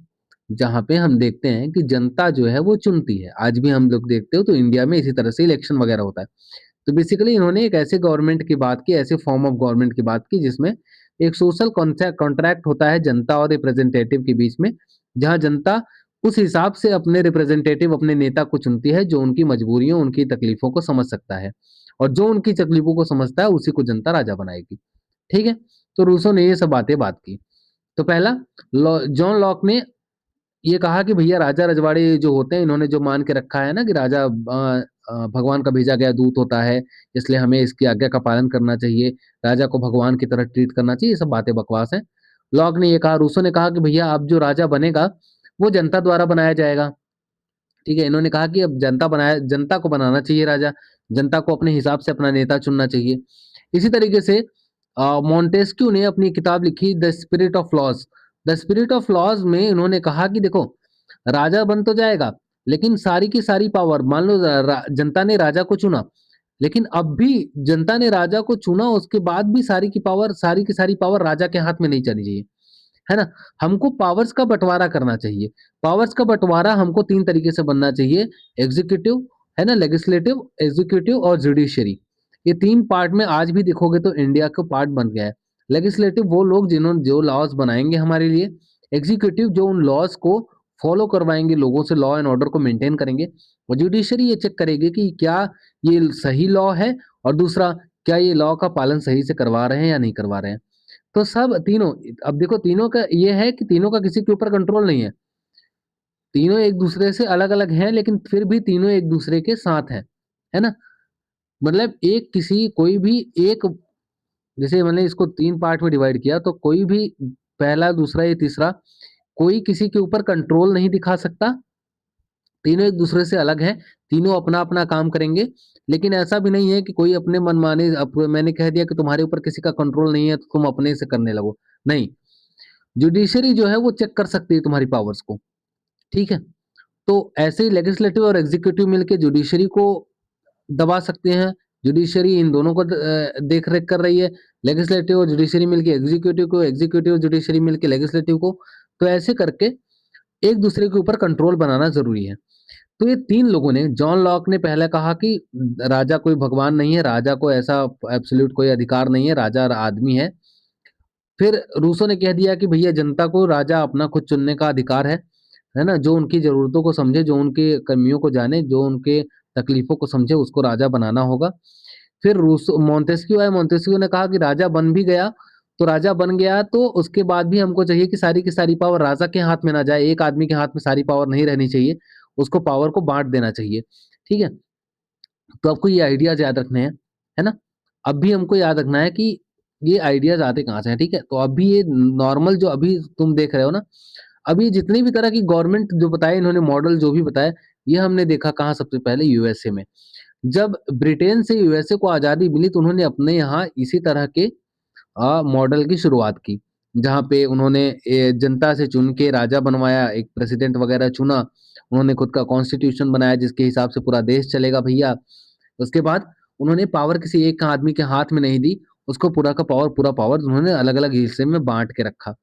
जहाँ पे हम देखते हैं कि जनता जो है वो चुनती है। आज भी हम लोग देखते हो तो इंडिया में इसी तरह से इलेक्शन वगैरह होता है। तो बेसिकली इन्होंने एक ऐसे गवर्नमेंट की बात की, ऐसे फॉर्म ऑफ गवर्नमेंट की बात की जिसमें एक सोशल कॉन्ट्रैक्ट होता है जनता और रिप्रेजेंटेटिव के बीच में, जहाँ जनता उस हिसाब से अपने रिप्रेजेंटेटिव, अपने नेता को चुनती है जो उनकी मजबूरियों, उनकी तकलीफों को समझ सकता है और जो उनकी तकलीफों को समझता है उसी को जनता राजा बनाएगी, ठीक है? तो रूसो ने ये सब बातें बात की। तो पहला जॉन लॉक ने ये कहा कि भैया राजा रजवाड़े जो होते हैं इन्होंने जो मान के रखा है ना कि राजा भगवान का भेजा गया दूत होता है, इसलिए हमें इसकी आज्ञा का पालन करना चाहिए, राजा को भगवान की तरह ट्रीट करना चाहिए, ये सब बातें बकवास हैं। लॉक ने ये कहा, रूसो ने कहा कि भैया अब जो राजा बनेगा वो जनता द्वारा बनाया जाएगा, ठीक है? इन्होंने कहा कि अब जनता को बनाना चाहिए राजा, जनता को अपने हिसाब से अपना नेता चुनना चाहिए। इसी तरीके से मोंटेस्क्यू ने अपनी किताब लिखी the spirit of laws. The spirit of laws में उन्होंने कहा कि देखो, राजा बन तो जाएगा, लेकिन सारी की सारी पावर मान लो जनता ने राजा को चुना, लेकिन अब भी जनता ने राजा को चुना उसके बाद भी सारी की सारी पावर राजा के हाथ में नहीं चली चाहिए, है ना? हमको पावर्स का बँटवारा करना चाहिए। पावर्स का बँटवारा हमको 3 तरीके से बनना चाहिए, एग्ज़ीक्यूटिव, है ना? लेजिस्लेटिव, एग्ज़ीक्यूटिव और जुडिशियरी। ये 3 पार्ट में आज भी देखोगे तो इंडिया का पार्ट बन गया है। लेजिस्लेटिव वो लोग जिन्होंने जो लॉज़ बनाएँगे हमारे लिए, एग्ज़ीक्यूटिव जो उन लॉज़ को फॉलो करवाएँगे, लोगों से लॉ एंड ऑर्डर को मेंटेन करेंगे और जुडिशियरी ये चेक करेगी कि क्या ये सही लॉ है और दूसरा क्या ये लॉ का पालन सही से करवा रहे हैं या नहीं करवा रहे हैं। तो सब तीनों अब देखो तीनों का ये है कि तीनों का किसी के ऊपर कंट्रोल नहीं है। तीनों एक-दूसरे से अलग-अलग हैं लेकिन फिर भी तीनों एक-दूसरे के साथ हैं। है ना? मतलब एक किसी कोई भी एक जैसे मैंने इसको 3 पार्ट में डिवाइड किया तो कोई भी पहला, दूसरा या तीसरा कोई किसी के ऊपर कंट्रोल नहीं दिखा सकता। तीनों एक-दूसरे से अलग हैं, तीनों अपना-अपना काम करेंगे, लेकिन ऐसा भी नहीं है कि कोई अपने मनमाने, अब मैंने कह दिया कि तुम्हारे ऊपर किसी का कंट्रोल नहीं है तो तुम अपने से करने लगो, नहीं। जुडिशरी जो है वो चेक कर सकती है तुम्हारी पावर्स को, ठीक है। तो ऐसे ही लेजिस्लेटिव और एग्जीक्यूटिव मिलके जुडिशरी को दबा सकते हैं। जुडिशरी इन दोनों को देख रेख कर रही है, लेजिस्लेटिव और जुडिशरी मिलके एग्जीक्यूटिव को, एग्जीक्यूटिव जुडिशरी मिलके लेजिस्लेटिव को। तो ऐसे करके एक दूसरे के ऊपर कंट्रोल बनाना जरूरी है। तो ये तीन लोगों ने, जॉन लॉक ने पहले कहा कि राजा कोई भगवान नहीं है, राजा को ऐसा एब्सोल्यूट कोई अधिकार नहीं है, राजा आदमी है। फिर रूसो ने कह दिया कि भैया जनता को राजा अपना खुद चुनने का अधिकार है ना, जो उनकी जरूरतों को समझे, जो उनके कमियों को जाने, जो उनके तकलीफों को समझे, उसको राजा बनाना होगा। फिर रूसो, मोंटेस्क्यू है, मोंटेस्क्यू ने कहा कि राजा बन भी गया तो राजा बन गया, तो उसके बाद भी हमको चाहिए कि सारी की सारी पावर राजा के हाथ में ना जाए, एक आदमी के हाथ में सारी पावर नहीं रहनी चाहिए, उसको पावर को बांट देना चाहिए, ठीक है। तो आपको ये आइडियाज याद रखने हैं, है ना। अब भी हमको याद रखना है कि ये आइडियाज आते कहाँ से हैं, ठीक है। तो अभी ये नॉर्मल जो अभी तुम देख रहे हो ना, अभी जितनी भी तरह की गवर्नमेंट जो बताए इन्होंने, मॉडल जो भी बताया, ये हमने देखा कहाँ सबसे पहले, यूएसए में। जब ब्रिटेन से यूएसए को आजादी मिली तो उन्होंने अपने यहाँ इसी तरह के मॉडल की शुरुआत की, जहाँ पे उन्होंने जनता से चुन के राजा बनवाया, एक प्रेसिडेंट वगैरह चुना, उन्होंने खुद का कॉन्स्टिट्यूशन बनाया जिसके हिसाब से पूरा देश चलेगा भैया। उसके बाद उन्होंने पावर किसी एक आदमी के हाथ में नहीं दी, उसको पूरा का पावर, पूरा पावर उन्होंने अलग अलग हिस्से में बांट के रखा,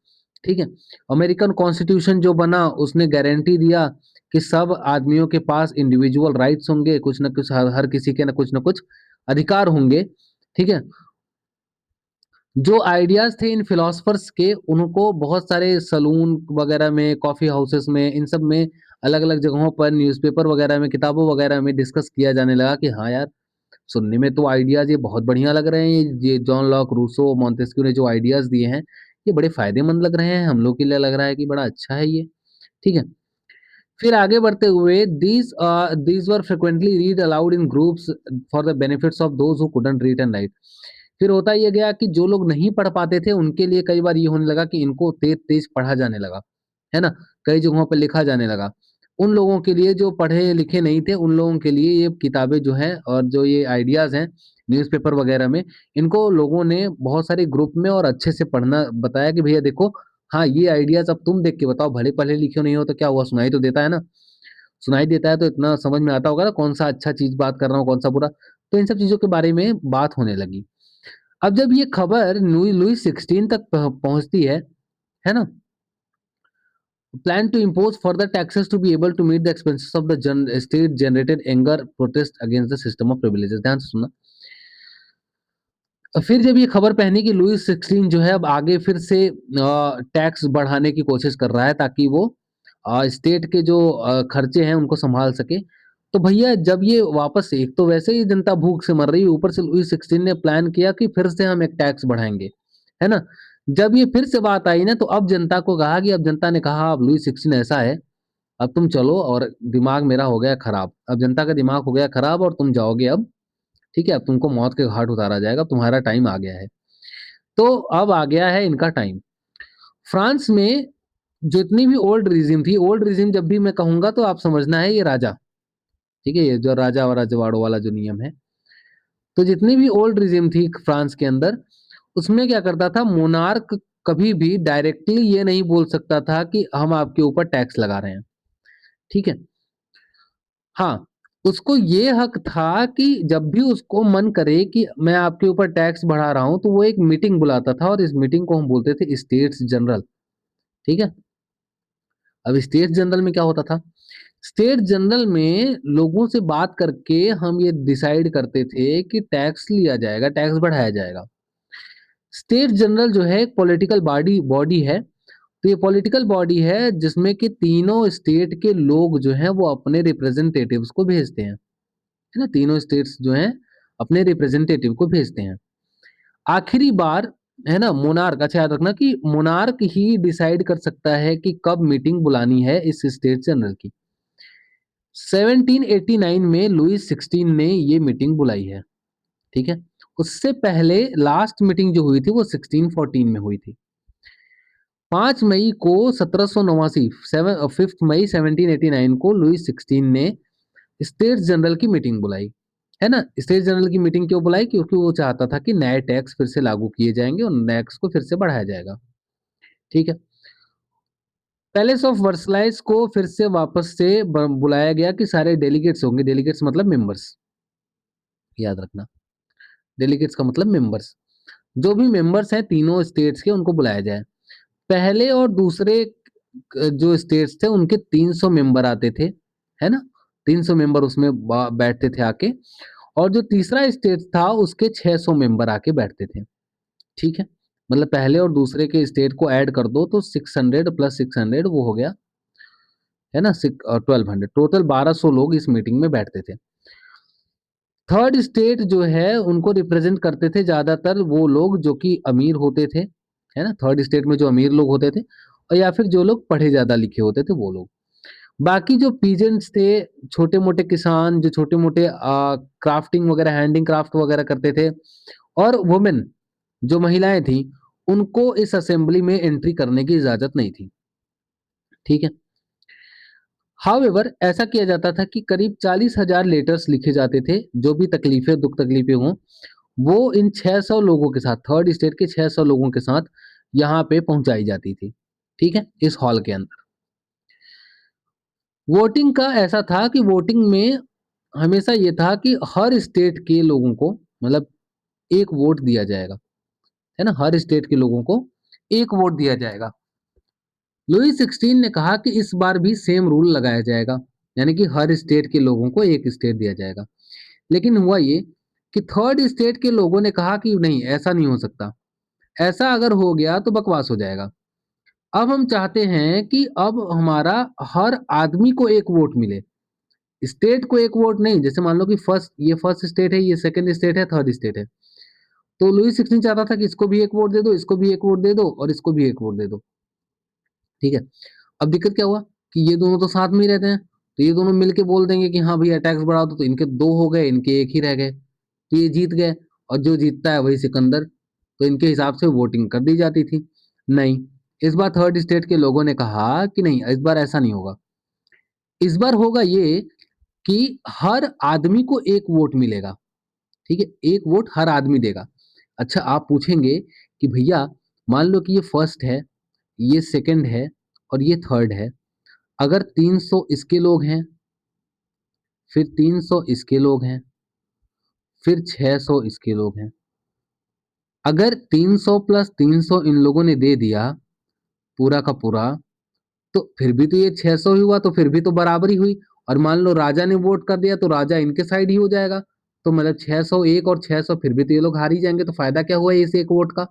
ठीक है। अमेरिकन कॉन्स्टिट्यूशन जो बना उसने गारंटी दिया कि सब आदमियों के पास इंडिविजुअल राइट्स होंगे, कुछ ना कुछ, हर किसी के ना कुछ अधिकार होंगे, ठीक है। जो आइडियाज थे इन फिलोसफर्स के, उनको बहुत सारे सलून वगैरह में, कॉफी हाउसेस में, इन सब में, अलग अलग जगहों पर, न्यूज़पेपर वगैरह में, किताबों वगैरह में डिस्कस किया जाने लगा कि हाँ यार, सुनने में तो आइडियाज ये बहुत बढ़िया लग रहे हैं, ये जॉन लॉक, रूसो, मॉन्टेस्क्यू ने जो आइडियाज दिए हैं ये बड़े फायदेमंद लग रहे हैं, हम लोग के लिए लग रहा है कि बड़ा अच्छा है ये, ठीक है। फिर आगे बढ़ते हुए, these were frequently read aloud in groups for the benefits of those who couldn't read and write। फिर होता ये गया कि जो लोग नहीं पढ़ पाते थे उनके लिए कई बार ये होने लगा कि इनको तेज तेज पढ़ा जाने लगा, है ना, कई जगहों पर लिखा जाने लगा। उन लोगों के लिए जो पढ़े लिखे नहीं थे, उन लोगों के लिए ये किताबें जो हैं और जो ये आइडियाज हैं न्यूज़पेपर वगैरह में, इनको लोगों ने बहुत सारे ग्रुप में और अच्छे से पढ़ना बताया कि भैया देखो, हाँ ये आइडियाज अब तुम देख के बताओ, भले पढ़े लिखे नहीं हो तो क्या हुआ, सुनाई तो देता है ना, सुनाई देता है तो इतना समझ में आता होगा ना कौन सा अच्छा चीज बात कर रहा हूँ, कौन सा बुरा। तो इन सब चीजों के बारे में बात होने लगी। अब जब ये खबर लुई 16 तक पहुंचती है ना, plan to impose further taxes to be able to meet the expenses of the state generated anger protest against the system of privileges. ध्यान से सुनना। फिर जब ये खबर पहनी कि लुई 16 जो है अब आगे फिर से टैक्स बढ़ाने की कोशिश कर रहा है ताकि वो स्टेट के जो खर्चे हैं उनको संभाल सके, तो भैया जब ये वापस से, एक तो वैसे ही जनता भूख से मर रही है, ऊपर से लुई 16 ने प्लान किया कि फिर से हम एक टैक्स बढ़ाएंगे, है ना। जब ये फिर से बात आई ना, तो अब जनता को कहा कि, अब जनता ने कहा अब लुई 16 ऐसा है, अब तुम चलो, और दिमाग मेरा हो गया खराब, अब जनता का दिमाग हो गया खराब और तुम जाओगे अब, ठीक है, अब तुमको मौत के घाट उतारा जाएगा, तुम्हारा टाइम आ गया है। तो अब आ गया है इनका टाइम। फ्रांस में जितनी भी ओल्ड रिजिम थी, ओल्ड रिजिम जब भी मैं कहूंगा तो आप समझना है ये राजा, ठीक है, ये जो राजा और रजवाड़ों वाला जो नियम है। तो जितनी भी ओल्ड रिजिम थी फ्रांस के अंदर, उसमें क्या करता था, मोनार्क कभी भी डायरेक्टली ये नहीं बोल सकता था कि हम आपके ऊपर टैक्स लगा रहे हैं, ठीक है। हाँ, उसको ये हक था कि जब भी उसको मन करे कि मैं आपके ऊपर टैक्स बढ़ा रहा हूं, तो वो एक मीटिंग बुलाता था और इस मीटिंग को हम बोलते थे स्टेट्स जनरल, ठीक है। अब स्टेट जनरल में क्या होता था, स्टेट जनरल में लोगों से बात करके हम ये डिसाइड करते थे कि टैक्स लिया जाएगा, टैक्स बढ़ाया जाएगा। स्टेट जनरल जो है एक पॉलिटिकल बॉडी बॉडी है, तो ये पॉलिटिकल बॉडी है जिसमें कि तीनों स्टेट के लोग जो हैं वो अपने रिप्रेजेंटेटिव्स को भेजते हैं, है ना, तीनों स्टेट्स जो हैं अपने रिप्रेजेंटेटिव को भेजते हैं। आखिरी बार, है ना, मोनार्क, अच्छा याद रखना कि मोनार्क ही डिसाइड कर सकता है कि कब मीटिंग बुलानी है इस स्टेट जनरल की। 1789 में लुई 16 ने ये मीटिंग बुलाई है, ठीक है। उससे पहले लास्ट मीटिंग जो हुई थी वो 1614 में हुई थी। 5 मई को 1789, 5 मई 1789 को लुई 16 ने स्टेट्स जनरल की मीटिंग बुलाई, है ना? स्टेट जनरल की मीटिंग क्यों बुलाई? क्योंकि वो चाहता था कि नए टैक्स फिर से लागू किए जाएँगे और टैक्स को फिर से बढ़ाया जाएगा। ठीक है? पैलेस ऑफ वर्सलाइस को फिर से वापस से बुलाया गया कि सारे डेलीगेट्स होंगे, डेलीगेट्स मतलब मेंबर्स, याद रखना। डेलीगेट्स का मतलब मेंबर्स। जो भी मेंबर्स हैं तीनों स्टेट्स के उनको बुलाया जाए। पहले और दूसरे जो स्टेट्स थे उनके 300 मेंबर आते थे, है ना? 300 मेंबर उसमें बैठते थे आके, और जो तीसरा स्टेट था उसके 600 मेंबर आके बैठते थे। ठीक है? मतलब पहले और दूसरे के स्टेट को ऐड कर दो तो 600 प्लस 600 वो हो गया, है ना? 1200, टोटल 1200 लोग इस मीटिंग में बैठते थे। थर्ड स्टेट जो है उनको रिप्रेजेंट करते थे ज्यादातर वो लोग जो कि अमीर होते थे, है ना? थर्ड स्टेट में जो अमीर लोग होते थे, और या फिर जो लोग पढ़े ज्यादा लिखे होते थे वो लोग। बाकी जो पीजेंट्स थे, छोटे मोटे किसान जो छोटे मोटे क्राफ्टिंग वगैरह, हैंडिंग क्राफ्ट वगैरह करते थे, और वुमेन जो महिलाएं थी, उनको इस असेंबली में एंट्री करने की इजाजत नहीं थी। ठीक है? हाउएवर ऐसा किया जाता था कि करीब 40,000 लेटर्स लिखे जाते थे, जो भी तकलीफें दुख तकलीफें हों, वो इन 600 लोगों के साथ, थर्ड स्टेट के 600 लोगों के साथ यहाँ पे पहुंचाई जाती थी। ठीक है? इस हॉल के अंदर वोटिंग का ऐसा था कि वोटिंग में हमेशा ये था कि हर स्टेट के लोगों को, मतलब एक वोट दिया जाएगा, है ना? हर स्टेट के लोगों को एक वोट दिया जाएगा। लुई 16 ने कहा कि इस बार भी सेम रूल लगाया जाएगा, यानी कि हर स्टेट के लोगों को एक स्टेट दिया जाएगा। लेकिन हुआ ये कि थर्ड स्टेट के लोगों ने कहा कि नहीं, ऐसा नहीं हो सकता। ऐसा अगर हो गया तो बकवास हो जाएगा। अब हम चाहते हैं कि अब हमारा हर आदमी को एक वोट मिले, स्टेट को एक वोट नहीं। जैसे मान लो कि फर्स्ट स्टेट है, ये सेकंड स्टेट है, थर्ड स्टेट है, तो लुई 16 चाहता था कि इसको भी एक वोट दे दो, इसको भी एक वोट दे दो, और इसको भी एक वोट दे दो। ठीक है? अब दिक्कत क्या हुआ कि ये दोनों तो साथ में ही रहते हैं, तो ये दोनों मिलके बोल देंगे कि हाँ भैया टैक्स बढ़ा दो, तो इनके दो हो गए, इनके एक ही रह गए, तो ये जीत गए, और जो जीतता है वही सिकंदर। तो इनके हिसाब से वोटिंग कर दी जाती थी। नहीं, इस बार थर्ड स्टेट के लोगों ने कहा कि नहीं, इस बार ऐसा नहीं होगा। इस बार होगा ये कि हर आदमी को एक वोट मिलेगा। ठीक है? एक वोट हर आदमी देगा। अच्छा, आप पूछेंगे कि भैया मान लो कि ये फर्स्ट है, ये सेकंड है, और ये थर्ड है। अगर 300 इसके लोग हैं, फिर 300 इसके लोग हैं, फिर 600 इसके लोग हैं। अगर 300 प्लस 300 इन लोगों ने दे दिया पूरा का पूरा, तो फिर भी तो ये 600 ही हुआ, तो फिर भी तो बराबरी हुई। और मान लो राजा ने वोट कर दिया तो राजा इनके साइड ही हो जाएगा। तो मतलब 600 एक और 600, फिर भी तो ये लोग हार ही जाएंगे, तो फायदा क्या हुआ इस एक वोट का?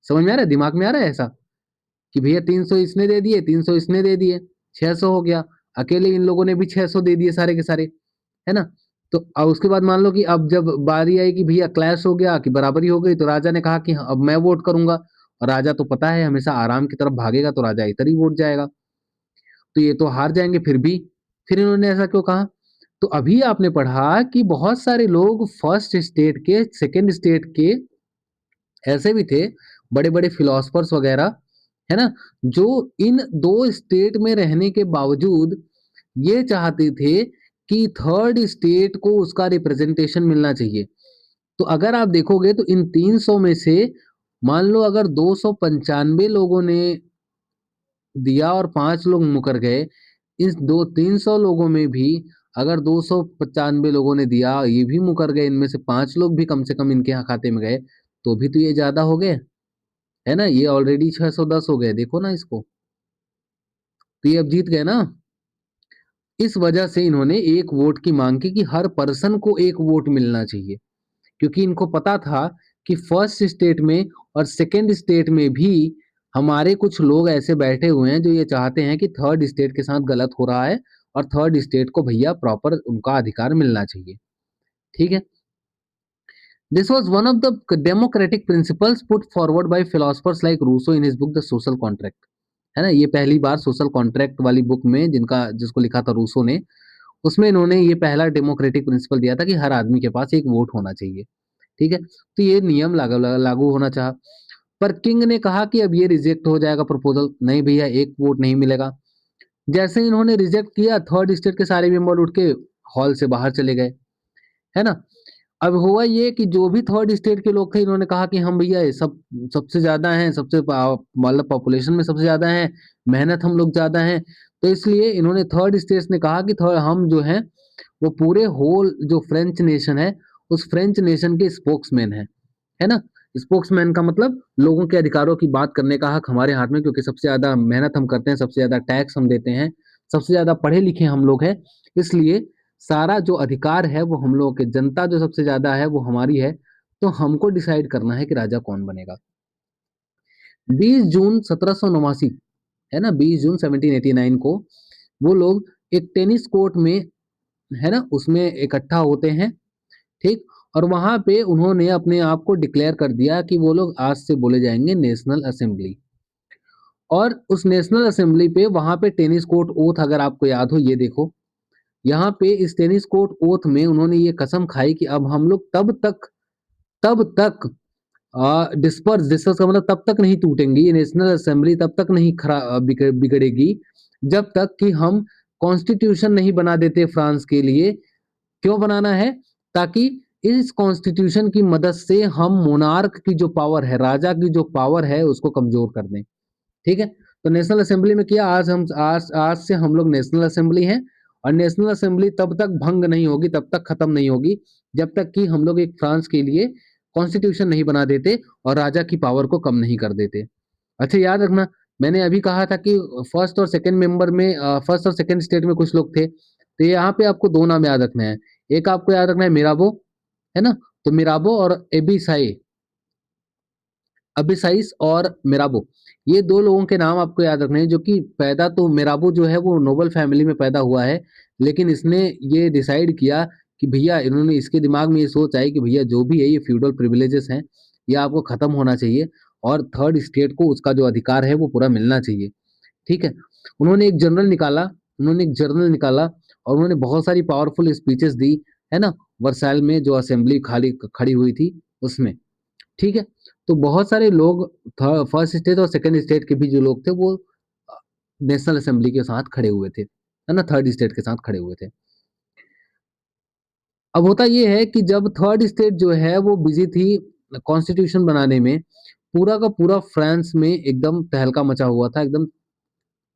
समझ में आ रहा है? दिमाग में आ रहा है ऐसा कि भैया 300 इसने दे दिए, 300 इसने दे दिए, 600 हो गया। अकेले इन लोगों ने भी 600 दे दिए सारे के सारे, है ना? तो अब उसके बाद मान लो कि अब जब बारी आई कि भैया क्लैश हो गया, कि बराबरी हो गई, तो राजा ने कहा कि हाँ, अब मैं वोट करूंगा। और राजा तो पता है हमेशा आराम की तरफ भागेगा, तो राजा इधर ही वोट जाएगा। तो ये तो हार जाएंगे फिर भी। फिर इन्होंने ऐसा क्यों कहा? तो अभी आपने पढ़ा कि बहुत सारे लोग फर्स्ट स्टेट के, सेकंड स्टेट के ऐसे भी थे, बड़े बड़े फिलोसफर्स वगैरह, है ना? जो इन दो स्टेट में रहने के बावजूद ये चाहते थे कि थर्ड स्टेट को उसका रिप्रेजेंटेशन मिलना चाहिए। तो अगर आप देखोगे तो इन 300 में से मान लो अगर 295 लोगों ने दिया और 5 लोग मुकर गए, इस दो 300 लोगों में भी अगर 295 लोगों ने दिया, ये भी मुकर गए, इनमें से 5 लोग भी कम से कम इनके यहाँ खाते में गए, तो भी तो ये ज्यादा हो गए, है ना? ये ऑलरेडी 610 हो गए, देखो ना इसको। तो ये अब जीत गए ना। इस वजह से इन्होंने एक वोट की मांग की कि हर पर्सन को एक वोट मिलना चाहिए, क्योंकि इनको पता था कि फर्स्ट स्टेट में और सेकंड स्टेट में भी हमारे कुछ लोग ऐसे बैठे हुए हैं जो ये चाहते हैं कि थर्ड स्टेट के साथ गलत हो रहा है, और थर्ड स्टेट को भैया प्रॉपर उनका अधिकार मिलना चाहिए। ठीक है? This was one of the democratic principles put forward by philosophers like Rousseau in his book the social contract. है ना? ये पहली बार सोशल कॉन्ट्रैक्ट वाली बुक में, जिसको लिखा था रूसो ने, उसमें इन्होंने ये पहला डेमोक्रेटिक प्रिंसिपल दिया था कि हर आदमी के पास एक वोट होना चाहिए। ठीक है? तो ये नियम लागू होना चाहा, पर किंग ने कहा कि अब ये रिजेक्ट हो जाएगा प्रपोजल, नहीं भैया एक वोट नहीं मिलेगा। जैसे इन्होंने रिजेक्ट किया, थर्ड स्टेट के सारे मेंबर उठ के हॉल से बाहर चले गए, है ना? अब हुआ ये कि जो भी थर्ड स्टेट के लोग थे इन्होंने कहा कि हम भैया ये सब सबसे ज़्यादा हैं, सबसे मतलब पॉपुलेशन में सबसे ज़्यादा हैं, मेहनत हम लोग ज़्यादा हैं। तो इसलिए इन्होंने थर्ड स्टेट्स ने कहा कि थर्ड हम जो हैं वो पूरे होल जो फ्रेंच नेशन है, उस फ्रेंच नेशन के स्पोक्समैन हैं, है ना? स्पोक्समैन का मतलब लोगों के अधिकारों की बात करने का हक हमारे हाथ में, क्योंकि सबसे ज़्यादा मेहनत हम करते हैं, सबसे ज़्यादा टैक्स हम देते हैं, सबसे ज़्यादा पढ़े-लिखे हम लोग हैं। इसलिए सारा जो अधिकार है वो हम लोगों के, जनता जो सबसे ज़्यादा है वो हमारी है, तो हमको डिसाइड करना है कि राजा कौन बनेगा। 20 जून 1789, है ना? 20 जून 1789 को वो लोग एक टेनिस कोर्ट में, है ना? उसमें इकट्ठा होते हैं, ठीक? और वहाँ पे उन्होंने अपने आप को डिक्लेयर कर दिया कि वो लोग आज से बोले जाएँगे नेशनल असेंबली। और उस नेशनल असेंबली पे वहाँ पे टेनिस कोर्ट ओथ, अगर आपको याद हो ये देखो, यहाँ पे इस टेनिस कोर्ट ओथ में उन्होंने ये कसम खाई कि अब हम लोग तब तक डिस्पर्स डिस्कस का मतलब तब तक नहीं टूटेंगी, ये नेशनल असेंबली तब तक नहीं बिगड़ेगी जब तक कि हम कॉन्स्टिट्यूशन नहीं बना देते फ्रांस के लिए। क्यों बनाना है? ताकि इस कॉन्स्टिट्यूशन की मदद से हम मोनार्क की जो पावर है, राजा की जो पावर है उसको कमजोर कर दें। ठीक है? तो नेशनल असेंबली में किया, आज से हम लोग नेशनल असेंबली हैं, और नेशनल असेंबली तब तक भंग नहीं होगी, तब तक खत्म नहीं होगी जब तक कि हम लोग एक फ्रांस के लिए कॉन्स्टिट्यूशन नहीं बना देते और राजा की पावर को कम नहीं कर देते। अच्छा याद रखना, मैंने अभी कहा था कि फर्स्ट और सेकंड स्टेट में कुछ लोग थे, तो यहाँ पे आपको दो नाम याद रखने हैं। एक आपको याद रखना है मिराबो, है ना? तो मिराबो और एबिसाई, अबिसाइस और मिराबो, ये दो लोगों के नाम आपको याद रखने हैं। जो कि पैदा तो मिराबो जो है वो नोबल फैमिली में पैदा हुआ है, लेकिन इसने ये डिसाइड किया कि भैया, इन्होंने इसके दिमाग में ये सोच आई कि भैया जो भी है ये फ्यूडल प्रिविलेजेस हैं, ये आपको खत्म होना चाहिए और थर्ड स्टेट को उसका जो अधिकार है वो पूरा मिलना चाहिए। ठीक है? उन्होंने एक जर्नल निकाला और उन्होंने बहुत सारी पावरफुल स्पीचेस दी, है ना? वर्साइल में जो असेंबली खाली खड़ी हुई थी उसमें। ठीक है? तो बहुत सारे लोग फर्स्ट स्टेट और सेकंड स्टेट के भी जो लोग थे वो नेशनल असेंबली के साथ खड़े हुए थे, है ना? थर्ड स्टेट के साथ खड़े हुए थे। अब होता ये है कि जब थर्ड स्टेट जो है वो बिजी थी कॉन्स्टिट्यूशन बनाने में, पूरा का पूरा फ्रांस में एकदम तहलका मचा हुआ था, एकदम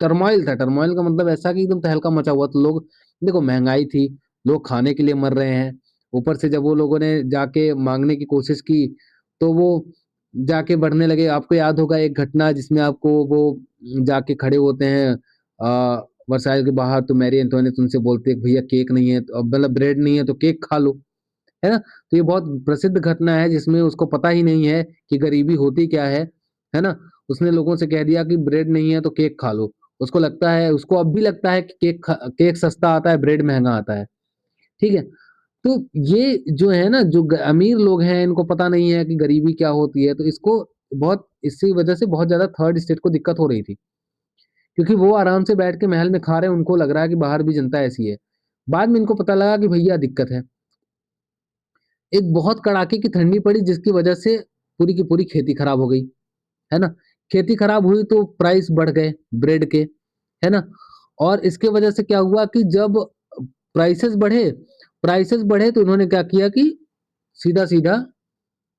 टर्मोइल था। टर्मोइल का मतलब ऐसा कि एकदम तहलका मचा हुआ था। लोग, देखो महंगाई थी, लोग खाने के लिए मर रहे हैं, ऊपर से जब वो लोगों ने जाके मांगने की कोशिश की तो वो जाके बढ़ने लगे। आपको याद होगा एक घटना जिसमें आपको वो जाके खड़े होते हैं वर्साइल के बाहर, तो मैरी एंटोनियट उनसे बोलते हैं कि भैया केक नहीं है, तो मतलब ब्रेड नहीं है तो केक खा लो, है ना? तो ये बहुत प्रसिद्ध घटना है जिसमें उसको पता ही नहीं है कि गरीबी होती क्या है ना? उसने लोगों से कह दिया कि ब्रेड नहीं है तो केक खा लो। उसको लगता है, उसको अब भी लगता है कि केक सस्ता आता है, ब्रेड महँगा आता है। ठीक है? तो ये जो है ना, जो अमीर लोग हैं इनको पता नहीं है कि गरीबी क्या होती है, तो इसको बहुत, इसी वजह से बहुत ज़्यादा थर्ड स्टेट को दिक्कत हो रही थी। क्योंकि वो आराम से बैठ के महल में खा रहे हैं, उनको लग रहा है कि बाहर भी जनता ऐसी है। बाद में इनको पता लगा कि भैया दिक्कत है। एक बहुत कड़ाके की ठंडी पड़ी जिसकी वजह से पूरी की पूरी खेती खराब हो गई, है ना? खेती खराब हुई तो प्राइस बढ़ गए ब्रेड के, है ना? और इसके वजह से क्या हुआ कि जब प्राइसेस बढ़े प्राइसेस बढ़े तो इन्होंने क्या किया कि सीधा-सीधा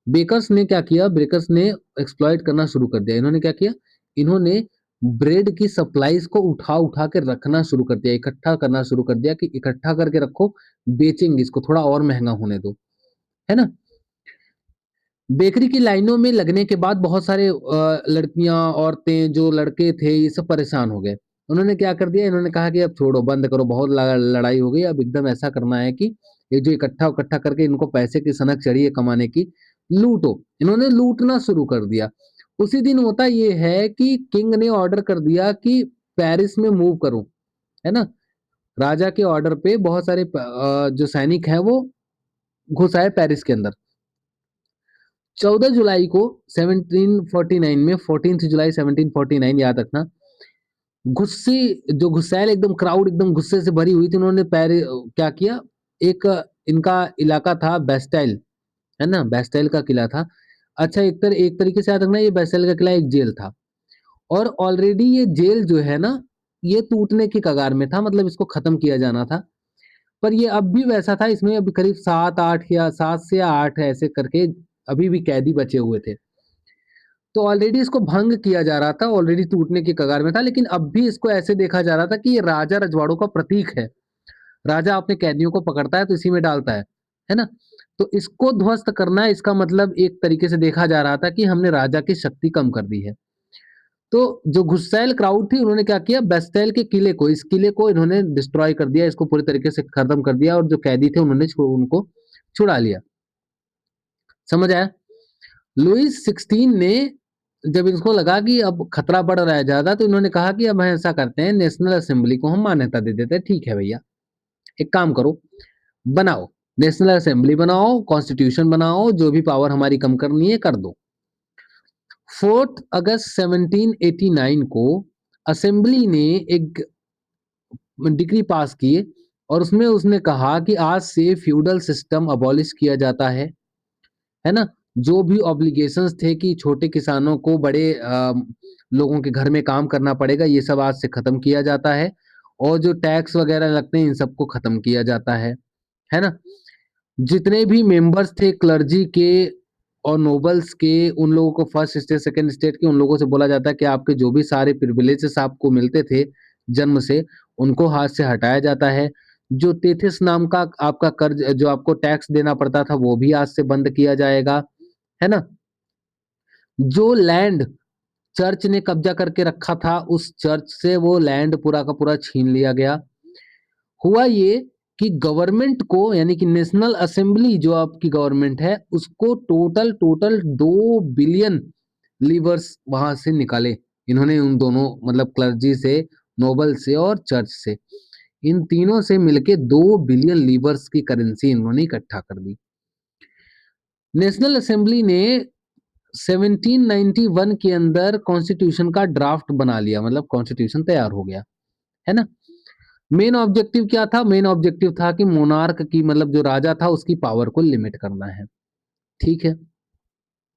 बेकर्स ने एक्सप्लॉइट करना शुरू कर दिया। इन्होंने क्या किया? इन्होंने ब्रेड की सप्लाईज़ को उठा-उठा के रखना शुरू कर दिया, इकट्ठा करना शुरू कर दिया कि इकट्ठा करके रखो, बेचेंगे इसको, थोड़ा और महँगा होने दो, है ना? बेकरी की लाइनों में लगने के बाद बहुत सारे लड़कियां, औरतें, जो लड़के थे, ये सब परेशान हो गए। उन्होंने क्या कर दिया, इन्होंने कहा कि अब छोड़ो, बंद करो, बहुत लड़ाई हो गई, अब एकदम ऐसा करना है कि ये जो इकट्ठा करके इनको पैसे की सनक चढ़ी है कमाने की, लूटो। इन्होंने लूटना शुरू कर दिया। उसी दिन होता ये है कि किंग ने ऑर्डर कर दिया कि पेरिस में मूव करो, है ना? राजा के ऑर्डर पे बहुत सारे जो सैनिक हैं वो घुस आए पेरिस के अंदर। 14 जुलाई को 1749 में, 14 जुलाई 1749 याद रखना, गुस्से जो गुस्सैल एकदम क्राउड एकदम गुस्से से भरी हुई थी, उन्होंने क्या किया, एक इनका इलाका था बेस्टाइल, है ना? बेस्टाइल का किला था। अच्छा, एक तरीके से याद रखना, ये बेस्टाइल का किला एक जेल था और ऑलरेडी ये जेल जो है ना, ये टूटने की कगार में था, मतलब इसको खत्म किया जाना था। पर ये अब भी वैसा था, इसमें अभी करीब 7-8 या 7 से 8 ऐसे करके अभी भी कैदी बचे हुए थे। तो ऑलरेडी इसको भंग किया जा रहा था, ऑलरेडी टूटने की कगार में था, लेकिन अब भी इसको ऐसे देखा जा रहा था कि ये राजा रजवाड़ों का प्रतीक है। राजा अपने कैदियों को पकड़ता है तो इसी में डालता है ना? तो इसको ध्वस्त करना, इसका मतलब एक तरीके से देखा जा रहा था कि हमने राजा की शक्ति कम कर दी है। तो जो गुस्सैल क्राउड थी, उन्होंने क्या किया, बेस्टेल के किले को, इस किले को इन्होंने डिस्ट्रॉय कर दिया, इसको पूरी तरीके से खत्म कर दिया और जो कैदी थे उन्होंने उनको छुड़ा लिया। समझ आया? लुईस 16 ने जब इनको लगा कि अब खतरा बढ़ रहा है ज्यादा, तो इन्होंने कहा कि अब ऐसा करते हैं, नेशनल असेंबली को हम मान्यता दे देते हैं। ठीक है भैया, एक काम करो, बनाओ, नेशनल असेंबली बनाओ, कॉन्स्टिट्यूशन बनाओ, जो भी पावर हमारी कम करनी है कर दो। 4 अगस्त 1789 को असेंबली ने एक डिक्री पास किए और उसमें उसने कहा कि आज से फ्यूडल सिस्टम अबॉलिश किया जाता है ना? जो भी ऑब्लिगेशंस थे कि छोटे किसानों को बड़े लोगों के घर में काम करना पड़ेगा, ये सब आज से खत्म किया जाता है और जो टैक्स वगैरह लगते हैं इन सबको खत्म किया जाता है ना? जितने भी मेंबर्स थे क्लर्जी के और नोबल्स के, उन लोगों को फर्स्ट स्टेट सेकंड स्टेट के उन लोगों से बोला जाता है कि आपके जो भी सारे प्रिविलेजेस आपको मिलते थे जन्म से, उनको हाथ से हटाया जाता है। जो तेथिस नाम का आपका कर्ज जो आपको टैक्स देना पड़ता था वो भी आज से बंद किया जाएगा, है ना? जो लैंड चर्च ने कब्जा करके रखा था, उस चर्च से वो लैंड पूरा का पूरा छीन लिया गया। हुआ ये कि गवर्नमेंट को, यानी कि नेशनल असेंबली जो आपकी गवर्नमेंट है, उसको टोटल टोटल 2 बिलियन लीवर्स वहां से निकाले इन्होंने, उन दोनों मतलब क्लर्जी से, नोबल से और चर्च से, इन तीनों से मिलके 2 बिलियन लीवर्स की करेंसी इन्होंने इकट्ठा कर दी। नेशनल असेंबली ने 1791 के अंदर कॉन्स्टिट्यूशन का ड्राफ्ट बना लिया, मतलब कॉन्स्टिट्यूशन तैयार हो गया, है ना? मेन ऑब्जेक्टिव क्या था? मेन ऑब्जेक्टिव था कि मोनार्क की, मतलब जो राजा था, उसकी पावर को लिमिट करना है। ठीक है,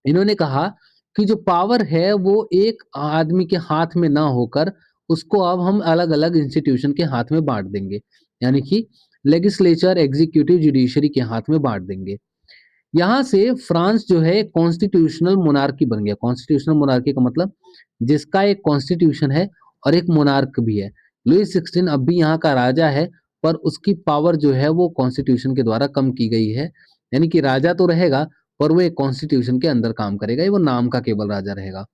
इन्होंने कहा कि जो पावर है वो एक आदमी के हाथ में ना होकर उसको अब हम अलग अलग इंस्टीट्यूशन के हाथ में बांट देंगे, यानी कि लेजिस्लेचर, एग्जीक्यूटिव, जुडिशरी के हाथ में बांट देंगे। यहां से फ्रांस जो है कॉन्स्टिट्यूशनल मोनार्की बन गया। कॉन्स्टिट्यूशनल मोनार्की का मतलब जिसका एक कॉन्स्टिट्यूशन है और एक मोनार्क भी है। लुईस 16 अब भी यहाँ का राजा है, पर उसकी पावर जो है वो कॉन्स्टिट्यूशन के द्वारा कम की गई है, यानी कि राजा तो रहेगा पर वो एक कॉन्स्टिट्यूशन के अंदर काम करेगा, ये वो नाम का केवल राजा रहेगा।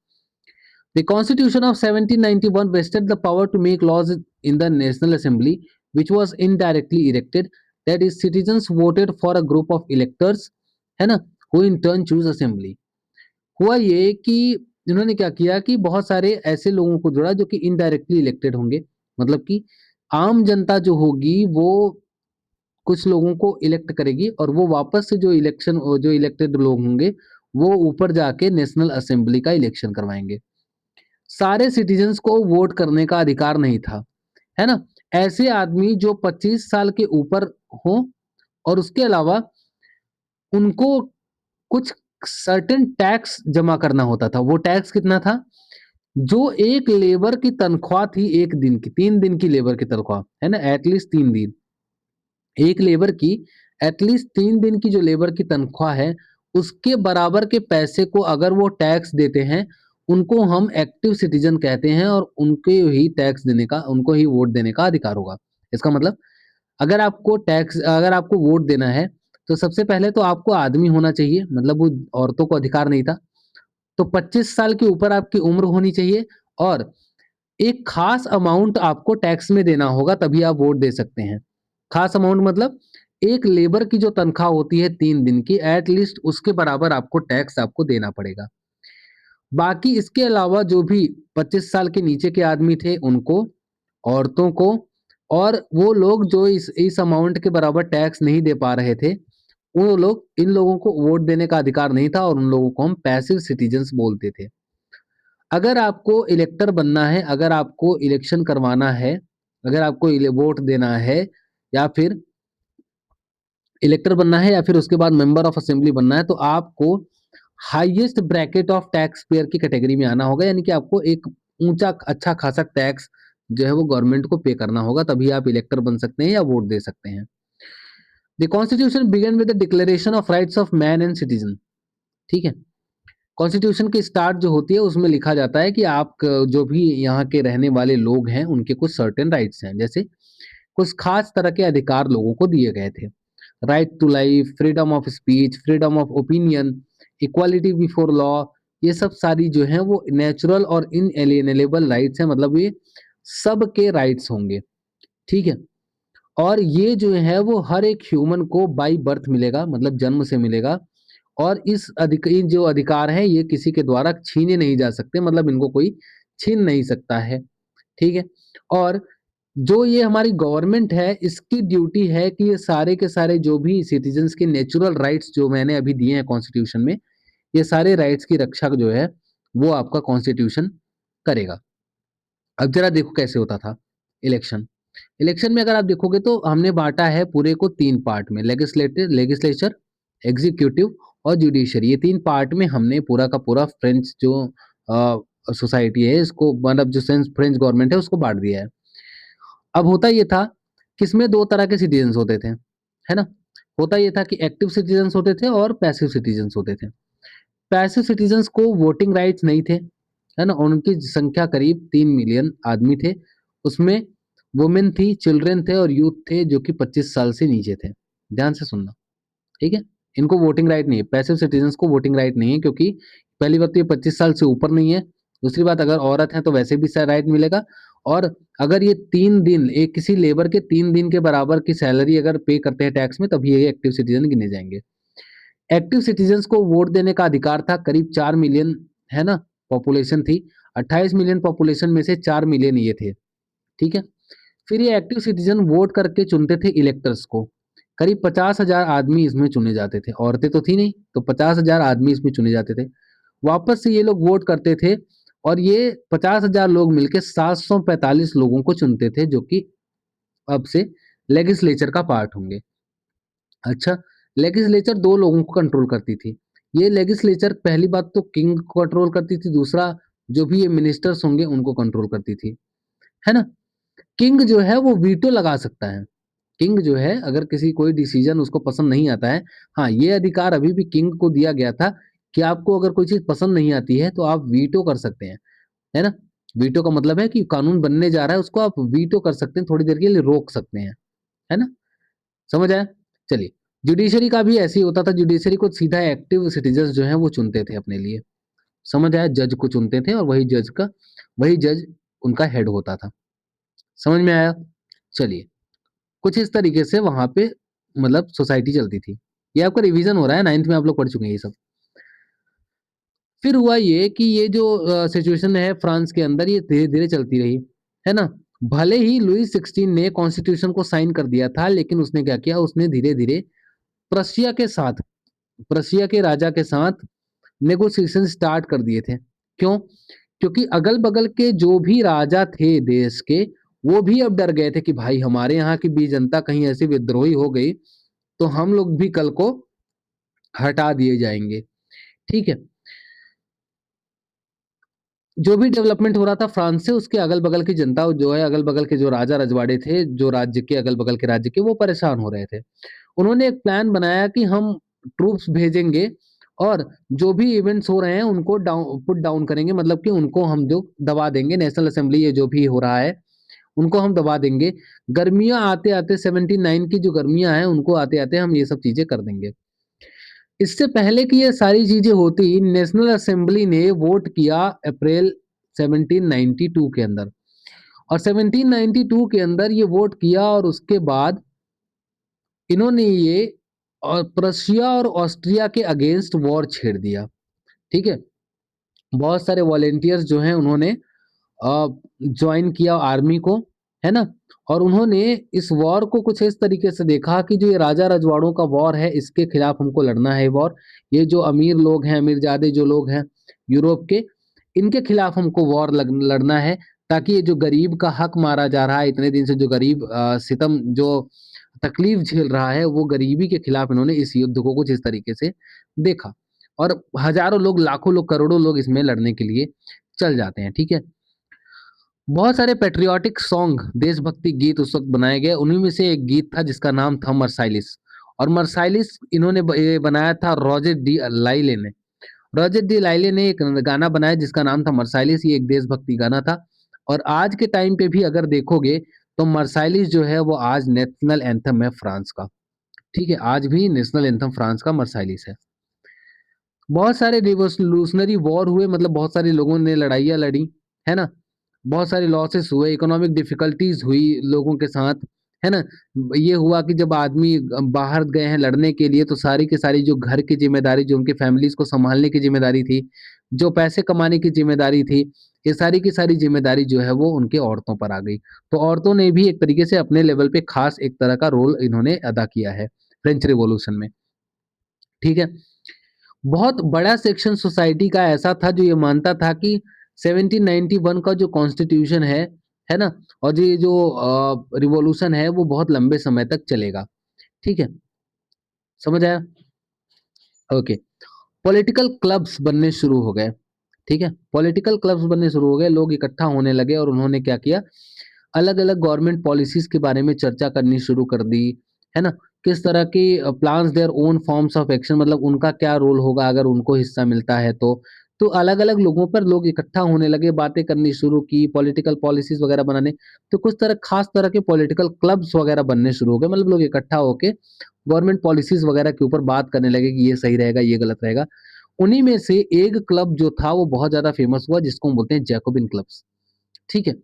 The Constitution of 1791 vested the power to make laws in the National Assembly, which was indirectly elected. That is, citizens voted for a group of electors, है ना, who in turn choose assembly. हुआ ये कि इन्होंने क्या किया कि बहुत सारे ऐसे लोगों को जोड़ा जो कि इनडायरेक्टली इलेक्टेड होंगे, मतलब कि आम जनता जो होगी वो कुछ लोगों को इलेक्ट करेगी और वो वापस से जो इलेक्टेड लोग होंगे वो ऊपर जाके नेशनल असेंबली का इलेक्शन करवाएंगे। सारे सिटीजन्स को वोट करने का अधिकार नहीं था, है ना? ऐसे आदमी जो 25 साल के ऊपर हो और उसके अलावा उनको कुछ सर्टेन टैक्स जमा करना होता था। वो टैक्स कितना था? जो एक लेबर की तनख्वाह थी, एक दिन की, 3 दिन की लेबर की तनख्वाह, है ना, एटलीस्ट 3 दिन, एक लेबर की एटलीस्ट 3 दिन की जो लेबर की तनख्वाह है, उसके बराबर के पैसे को अगर वो टैक्स देते हैं, उनको हम एक्टिव सिटीजन कहते हैं और उनके ही टैक्स देने का, उनको ही वोट देने का अधिकार होगा। इसका मतलब अगर आपको वोट देना है तो सबसे पहले तो आपको आदमी होना चाहिए, मतलब वो औरतों को अधिकार नहीं था। तो 25 साल के ऊपर आपकी उम्र होनी चाहिए और एक खास अमाउंट आपको टैक्स में देना होगा, तभी आप वोट दे सकते हैं। खास अमाउंट मतलब एक लेबर की जो तनख्वाह होती है 3 दिन की, एटलीस्ट उसके बराबर आपको टैक्स आपको देना पड़ेगा। बाकी इसके अलावा जो भी 25 साल के नीचे के आदमी थे उनको, औरतों को, और वो लोग जो इस अमाउंट के बराबर टैक्स नहीं दे पा रहे थे, वो लोग, इन लोगों को वोट देने का अधिकार नहीं था और उन लोगों को हम पैसिव सिटीजन्स बोलते थे। अगर आपको इलेक्टर बनना है, अगर आपको इलेक्शन करवाना है, अगर आपको वोट देना है या फिर इलेक्टर बनना है या फिर उसके बाद मेंबर ऑफ असेंबली बनना है, तो आपको highest bracket of tax payer की कैटेगरी में आना होगा, यानी कि आपको एक ऊंचा अच्छा खासा टैक्स जो है वो गवर्नमेंट को पे करना होगा, तभी आप इलेक्टर बन सकते हैं या वोट दे सकते हैं। The constitution began with the declaration of rights of man and citizen. ठीक है, कॉन्स्टिट्यूशन की स्टार्ट जो होती है उसमें लिखा जाता है कि आप जो भी यहाँ के रहने वाले लोग हैं उनके कुछ सर्टेन राइट्स हैं, जैसे कुछ खास तरह के अधिकार लोगों को दिए गए थे। Right to life, freedom of speech, freedom of opinion, equality before law, ये सब सारी जो है वो नेचुरल और इनएलिएनेबल राइट्स हैं, मतलब ये सबके राइट्स होंगे। ठीक है, और ये जो है वो हर एक ह्यूमन को बाई बर्थ मिलेगा, मतलब जन्म से मिलेगा, और ये जो अधिकार है ये किसी के द्वारा छीने नहीं जा सकते, मतलब इनको कोई छीन नहीं सकता है। ठीक है, और जो ये हमारी गवर्नमेंट है इसकी ड्यूटी है कि ये सारे के सारे जो भी सिटीजन्स के नेचुरल राइट्स जो मैंने अभी दिए हैं कॉन्स्टिट्यूशन में, ये सारे राइट्स की रक्षा जो है वो आपका कॉन्स्टिट्यूशन करेगा। अब जरा देखो कैसे होता था इलेक्शन। इलेक्शन में अगर आप देखोगे तो हमने बांटा है पूरे को 3 पार्ट में, लेजिस्लेचर, एग्जीक्यूटिव और जुडिशरी। ये 3 पार्ट में हमने पूरा का पूरा फ्रेंच जो सोसाइटी है इसको, मतलब जो फ्रेंच गवर्नमेंट है उसको बांट दिया है। अब होता ये था कि इसमें 2 तरह के सिटीजन्स होते थे, है ना? होता ये था कि एक्टिव सिटीजन्स होते थे और पैसिव सिटीजन्स होते थे। पैसिव सिटीजन्स को वोटिंग राइट्स नहीं थे, है ना? और उनकी संख्या करीब 3 मिलियन आदमी थे। उसमें वुमेन थी, चिल्ड्रन थे और यूथ थे जो कि 25 साल से नीचे थे। ध्यान से सुनना, ठीक है? इनको वोटिंग राइट नहीं है, पैसिव सिटीजन्स को वोटिंग राइट नहीं है, क्योंकि पहली बात तो ये 25 साल से ऊपर नहीं है। दूसरी बात, अगर औरत है तो वैसे भी राइट मिलेगा, और अगर ये 3 दिन एक किसी लेबर के 3 दिन के बराबर की सैलरी अगर पे करते हैं टैक्स में, तभी ये एक्टिव सिटीजन गिने जाएंगे। एक्टिव सिटीजन्स को वोट देने का अधिकार था, करीब 4 मिलियन, है ना, पॉपुलेशन थी। 28 मिलियन पॉपुलेशन में से 4 मिलियन ये थे। ठीक है, फिर ये एक्टिव सिटीजन वोट करके चुनते थे इलेक्टर्स को। करीब 50,000 आदमी इसमें चुने जाते थे, औरतें तो थी नहीं, तो 50,000 आदमी इसमें चुने जाते थे। वापस से ये लोग वोट करते थे, और ये 50,000 लोग मिलकर 745 लोगों को चुनते थे, जो कि अब से लेजिस्लेचर का पार्ट होंगे। अच्छा, लेजिस्लेचर 2 लोगों को कंट्रोल करती थी। ये लेजिस्लेचर पहली बात तो किंग को कंट्रोल करती थी, दूसरा जो भी ये मिनिस्टर्स होंगे उनको कंट्रोल करती थी, है ना? किंग जो है वो वीटो लगा सकता है। किंग जो है, अगर किसी कोई डिसीजन उसको पसंद नहीं आता है, हाँ, ये अधिकार अभी भी किंग को दिया गया था कि आपको अगर कोई चीज पसंद नहीं आती है तो आप वीटो कर सकते हैं, है ना? वीटो का मतलब है कि कानून बनने जा रहा है उसको आप वीटो कर सकते हैं, थोड़ी देर के लिए रोक सकते हैं, है ना? समझ आया? चलिए, जुडिशरी का भी ऐसे ही होता था। जुडिशरी को सीधा एक्टिव सिटीजन जो है वो चुनते थे अपने लिए। समझ आया? जज को चुनते थे और वही जज उनका हेड होता था। समझ में आया? चलिए, कुछ इस तरीके से वहां पे मतलब सोसाइटी चलती थी। ये आपका रिवीजन हो रहा है, 9th में आप लोग पढ़ चुके हैं ये सब। फिर हुआ ये कि ये जो सिचुएशन है फ्रांस के अंदर, ये धीरे धीरे चलती रही, है ना? भले ही लुईस 16 ने कॉन्स्टिट्यूशन को साइन कर दिया था, लेकिन उसने क्या किया, उसने धीरे धीरे प्रशिया के साथ, प्रशिया के राजा के साथ नेगोशिएशन स्टार्ट कर दिए थे। क्यों? क्योंकि अगल बगल के जो भी राजा थे देश के, वो भी अब डर गए थे कि भाई हमारे यहाँ की भी जनता कहीं ऐसी विद्रोही हो गई तो हम लोग भी कल को हटा दिए जाएंगे। ठीक है, जो भी डेवलपमेंट हो रहा था फ्रांस से, उसके अगल बगल की जनता जो है, अगल बगल के जो राजा रजवाड़े थे, जो राज्य के अगल बगल के राज्य के, वो परेशान हो रहे थे। उन्होंने एक प्लान बनाया कि हम ट्रूप्स भेजेंगे और जो भी इवेंट्स हो रहे हैं उनको पुट डाउन करेंगे, मतलब कि उनको हम जो दबा देंगे, नेशनल असेंबली ये जो भी हो रहा है उनको हम दबा देंगे। गर्मियां आते आते 79 की जो गर्मियां हैं उनको आते आते हम ये सब चीजें कर देंगे। इससे पहले कि ये सारी चीजें होती, नेशनल असेंबली ने वोट किया अप्रैल 1792 के अंदर, और 1792 के अंदर ये वोट किया, और उसके बाद इन्होंने ये और प्रशिया और ऑस्ट्रिया के अगेंस्ट वॉर छेड़ दिया। ठीक है, बहुत सारे वॉलेंटियर्स जो हैं उन्होंने ज्वाइन किया आर्मी को, है ना? और उन्होंने इस वॉर को कुछ इस तरीके से देखा कि जो ये राजा रजवाड़ों का वॉर है इसके खिलाफ हमको लड़ना है। वॉर, ये जो अमीर लोग हैं, अमीरजादे जो लोग हैं यूरोप के, इनके खिलाफ हमको वॉर लड़ना है, ताकि ये जो गरीब का हक मारा जा रहा है इतने दिन से, जो गरीब सितम जो तकलीफ झेल रहा है, वो गरीबी के खिलाफ इन्होंने इस युद्ध को कुछ इस तरीके से देखा। और हजारों लोग, लाखों लोग, करोड़ों लोग इसमें लड़ने के लिए चल जाते हैं। ठीक है, बहुत सारे पेट्रियाटिक सॉन्ग, देशभक्ति गीत उस वक्त बनाए गए। उन्हीं में से एक गीत था जिसका नाम था मर्साइलिस, और मर्साइलिस इन्होंने ये बनाया था रॉजर डी लाइले ने। रॉजर डी लाइले ने एक गाना बनाया जिसका नाम था मर्साइलिस, ये एक देशभक्ति गाना था। और आज के टाइम पे भी अगर देखोगे तो मर्साइलिस जो है वो आज नेशनल एंथम है फ्रांस का। ठीक है, आज भी नेशनल एंथम फ्रांस का मर्साइलिस है। बहुत सारे रिवोल्यूशनरी वॉर हुए, मतलब बहुत सारे लोगों ने लड़ाइयाँ लड़ी, है ना? बहुत सारे लॉसेस हुए, इकोनॉमिक डिफिकल्टीज हुई लोगों के साथ, है ना? ये हुआ कि जब आदमी बाहर गए हैं लड़ने के लिए तो सारी की सारी जो घर की जिम्मेदारी, जो उनकी फैमिलीज को संभालने की जिम्मेदारी थी, जो पैसे कमाने की जिम्मेदारी थी, ये सारी की सारी जिम्मेदारी जो है वो उनके औरतों पर आ गई। तो औरतों ने भी एक तरीके से अपने लेवल पे खास एक तरह का रोल इन्होंने अदा किया है फ्रेंच रिवॉल्यूशन में। ठीक है, बहुत बड़ा सेक्शन सोसाइटी का ऐसा था जो ये मानता था कि 1791 का जो कॉन्स्टिट्यूशन है ना? और ये जो रिवॉल्यूशन है वो बहुत लंबे समय तक चलेगा। ठीक है, समझ आया? ओके। पॉलिटिकल क्लब्स बनने शुरू हो गए। ठीक है, पॉलिटिकल क्लब्स बनने शुरू हो गए, लोग इकट्ठा होने लगे और उन्होंने क्या किया, अलग-अलग गवर्नमेंट पॉलिसीज के बारे में चर्चा करनी शुरू कर दी, है ना? किस तरह की plans their own forms of action, मतलब उनका क्या रोल होगा अगर उनको हिस्सा मिलता है तो। तो अलग-अलग लोगों पर लोग इकट्ठा होने लगे, बातें करनी शुरू की, पॉलिटिकल पॉलिसीज वगैरह बनाने। तो कुछ तरह खास तरह के पॉलिटिकल क्लब्स वगैरह बनने शुरू हो गए, मतलब लोग इकट्ठा होके गवर्नमेंट पॉलिसीज वगैरह के ऊपर बात करने लगे कि ये सही रहेगा, ये गलत रहेगा। उन्हीं में से एक क्लब जो था वो बहुत ज़्यादा फेमस हुआ जिसको हम बोलते हैं जैकोबिन क्लब्स। ठीक है,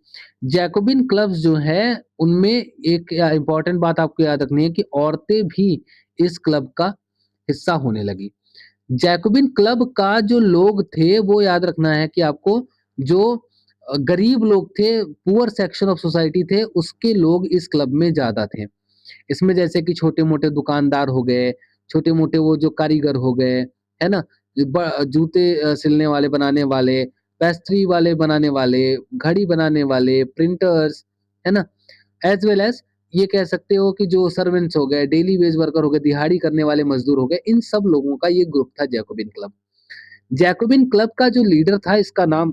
जैकोबिन क्लब्स जो है उनमें एक इम्पोर्टेंट बात आपको याद रखनी है कि औरतें भी इस क्लब का हिस्सा होने लगी। जैकोबिन क्लब का जो लोग थे वो याद रखना है कि आपको, जो गरीब लोग थे, पुअर सेक्शन ऑफ सोसाइटी थे, उसके लोग इस क्लब में ज़्यादा थे। इसमें जैसे कि छोटे-मोटे दुकानदार हो गए, छोटे-मोटे वो जो कारीगर हो गए, है ना? जूते सिलने वाले, बनाने वाले, पेस्ट्री वाले बनाने वाले, घड़ी बनाने वाले, प्रिंटर्स, है ना? एज़ वेल एज़ ये कह सकते हो कि जो सर्वेंट्स हो गए, डेली वेज वर्कर हो गए, दिहाड़ी करने वाले मज़दूर हो गए, इन सब लोगों का ये ग्रुप था जैकोबिन क्लब। जैकोबिन क्लब का जो लीडर था इसका नाम